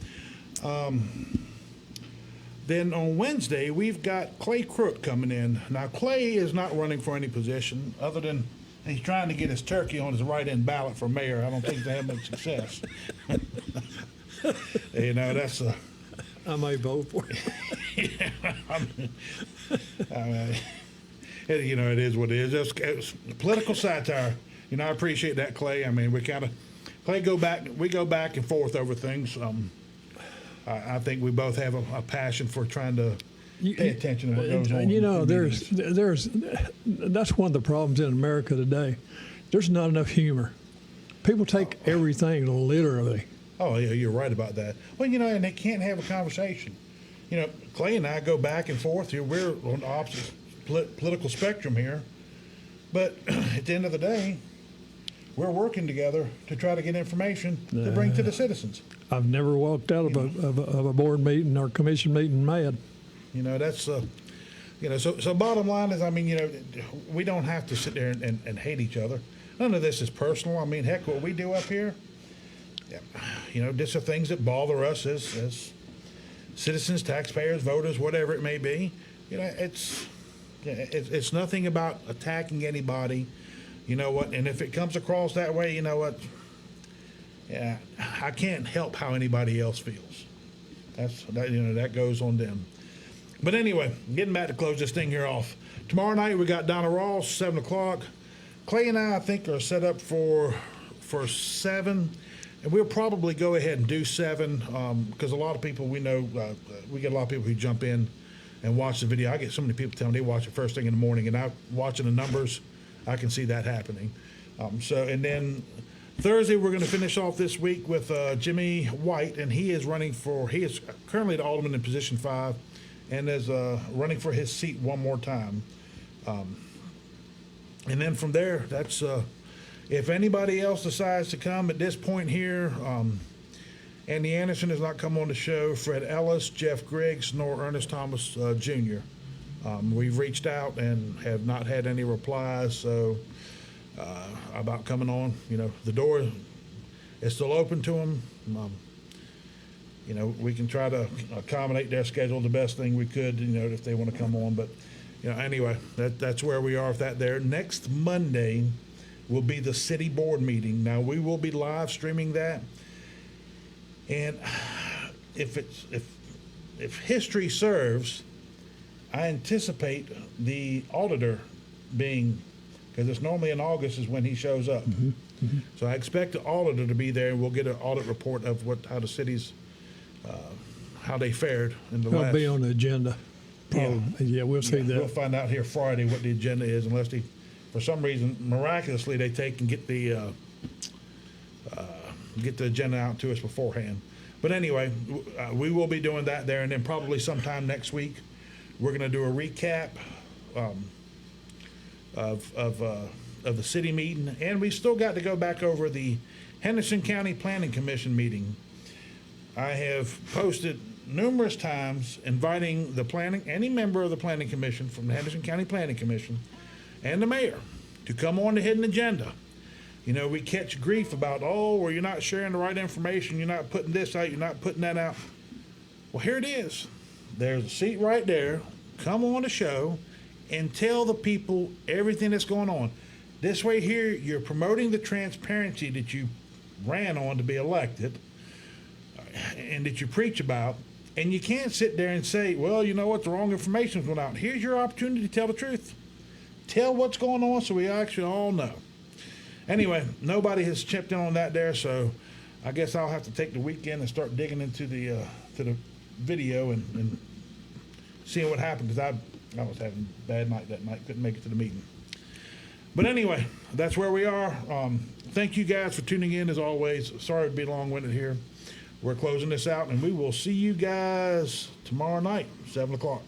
A: Then on Wednesday, we've got Clay Crook coming in. Now, Clay is not running for any position other than he's trying to get his turkey on his write-in ballot for mayor. I don't think they have much success. You know, that's a...
B: I may vote for it.
A: You know, it is what it is. It's political satire. You know, I appreciate that, Clay. I mean, we go back and forth over things. I think we both have a passion for trying to pay attention to what goes on.
B: You know, that's one of the problems in America today. There's not enough humor. People take everything literally.
A: Oh, yeah, you're right about that. Well, you know, and they can't have a conversation. You know, Clay and I go back and forth here. We're on the opposite political spectrum here. But at the end of the day, we're working together to try to get information to bring to the citizens.
B: I've never walked out of a board meeting or commission meeting mad.
A: You know, that's, you know, so bottom line is, I mean, you know, we don't have to sit there and hate each other. None of this is personal. I mean, heck, what we do up here, you know, these are things that bother us as citizens, taxpayers, voters, whatever it may be. You know, it's nothing about attacking anybody. You know what? And if it comes across that way, you know what? Yeah, I can't help how anybody else feels. You know, that goes on them. But anyway, getting back to close this thing here off. Tomorrow night we got Donna Ross, 7 o'clock. Clay and I think, are set up for 7. And we'll probably go ahead and do 7 because a lot of people we know, we get a lot of people who jump in and watch the video. I get so many people telling me they watch it first thing in the morning, and watching the numbers, I can see that happening. And then Thursday, we're going to finish off this week with Jimmy White, and he is currently the alderman in position 5 and is running for his seat one more time. And then from there, that's... if anybody else decides to come at this point here, Andy Anderson has not come on the show, Fred Ellis, Jeff Griggs, nor Ernest Thomas Jr. We've reached out and have not had any replies, so about coming on. You know, the door is still open to them. You know, we can try to accommodate their schedule the best thing we could, you know, if they want to come on. But Anyway, that's where we are with that there. Next Monday will be the city board meeting. Now, we will be live streaming that. And if history serves, I anticipate the auditor being, because it's normally in August is when he shows up. So I expect the auditor to be there, and we'll get an audit report of how the cities, how they fared in the
B: It'll
A: last.
B: be on the agenda. Probably. Yeah, we'll see
A: We'll
B: that.
A: find out here Friday what the agenda is, unless for some reason, miraculously, they take and get the agenda out to us beforehand. But anyway, we will be doing that there, and then probably sometime next week, we're going to do a recap of the city meeting, and we still got to go back over the Henderson County Planning Commission meeting. I have posted numerous times inviting any member of the Planning Commission from the Henderson County Planning Commission and the mayor to come on the hidden agenda. We catch grief about, well, you're not sharing the right information, you're not putting this out, you're not putting that out. Well, here it is. There's a seat right there. Come on the show and tell the people everything that's going on. This way here, you're promoting the transparency that you ran on to be elected and that you preach about. And you can't sit there and say, well, you know what, the wrong information's going out. Here's your opportunity to tell the truth. Tell what's going on so we actually all know. Anyway, nobody has chipped in on that there, so I guess I'll have to take the weekend and start digging into the video and seeing what happened, because I was having a bad night that night, couldn't make it to the meeting. But anyway, that's where we are. Thank you guys for tuning in as always. Sorry to be long-winded here. We're closing this out, and we will see you guys tomorrow night, 7 o'clock.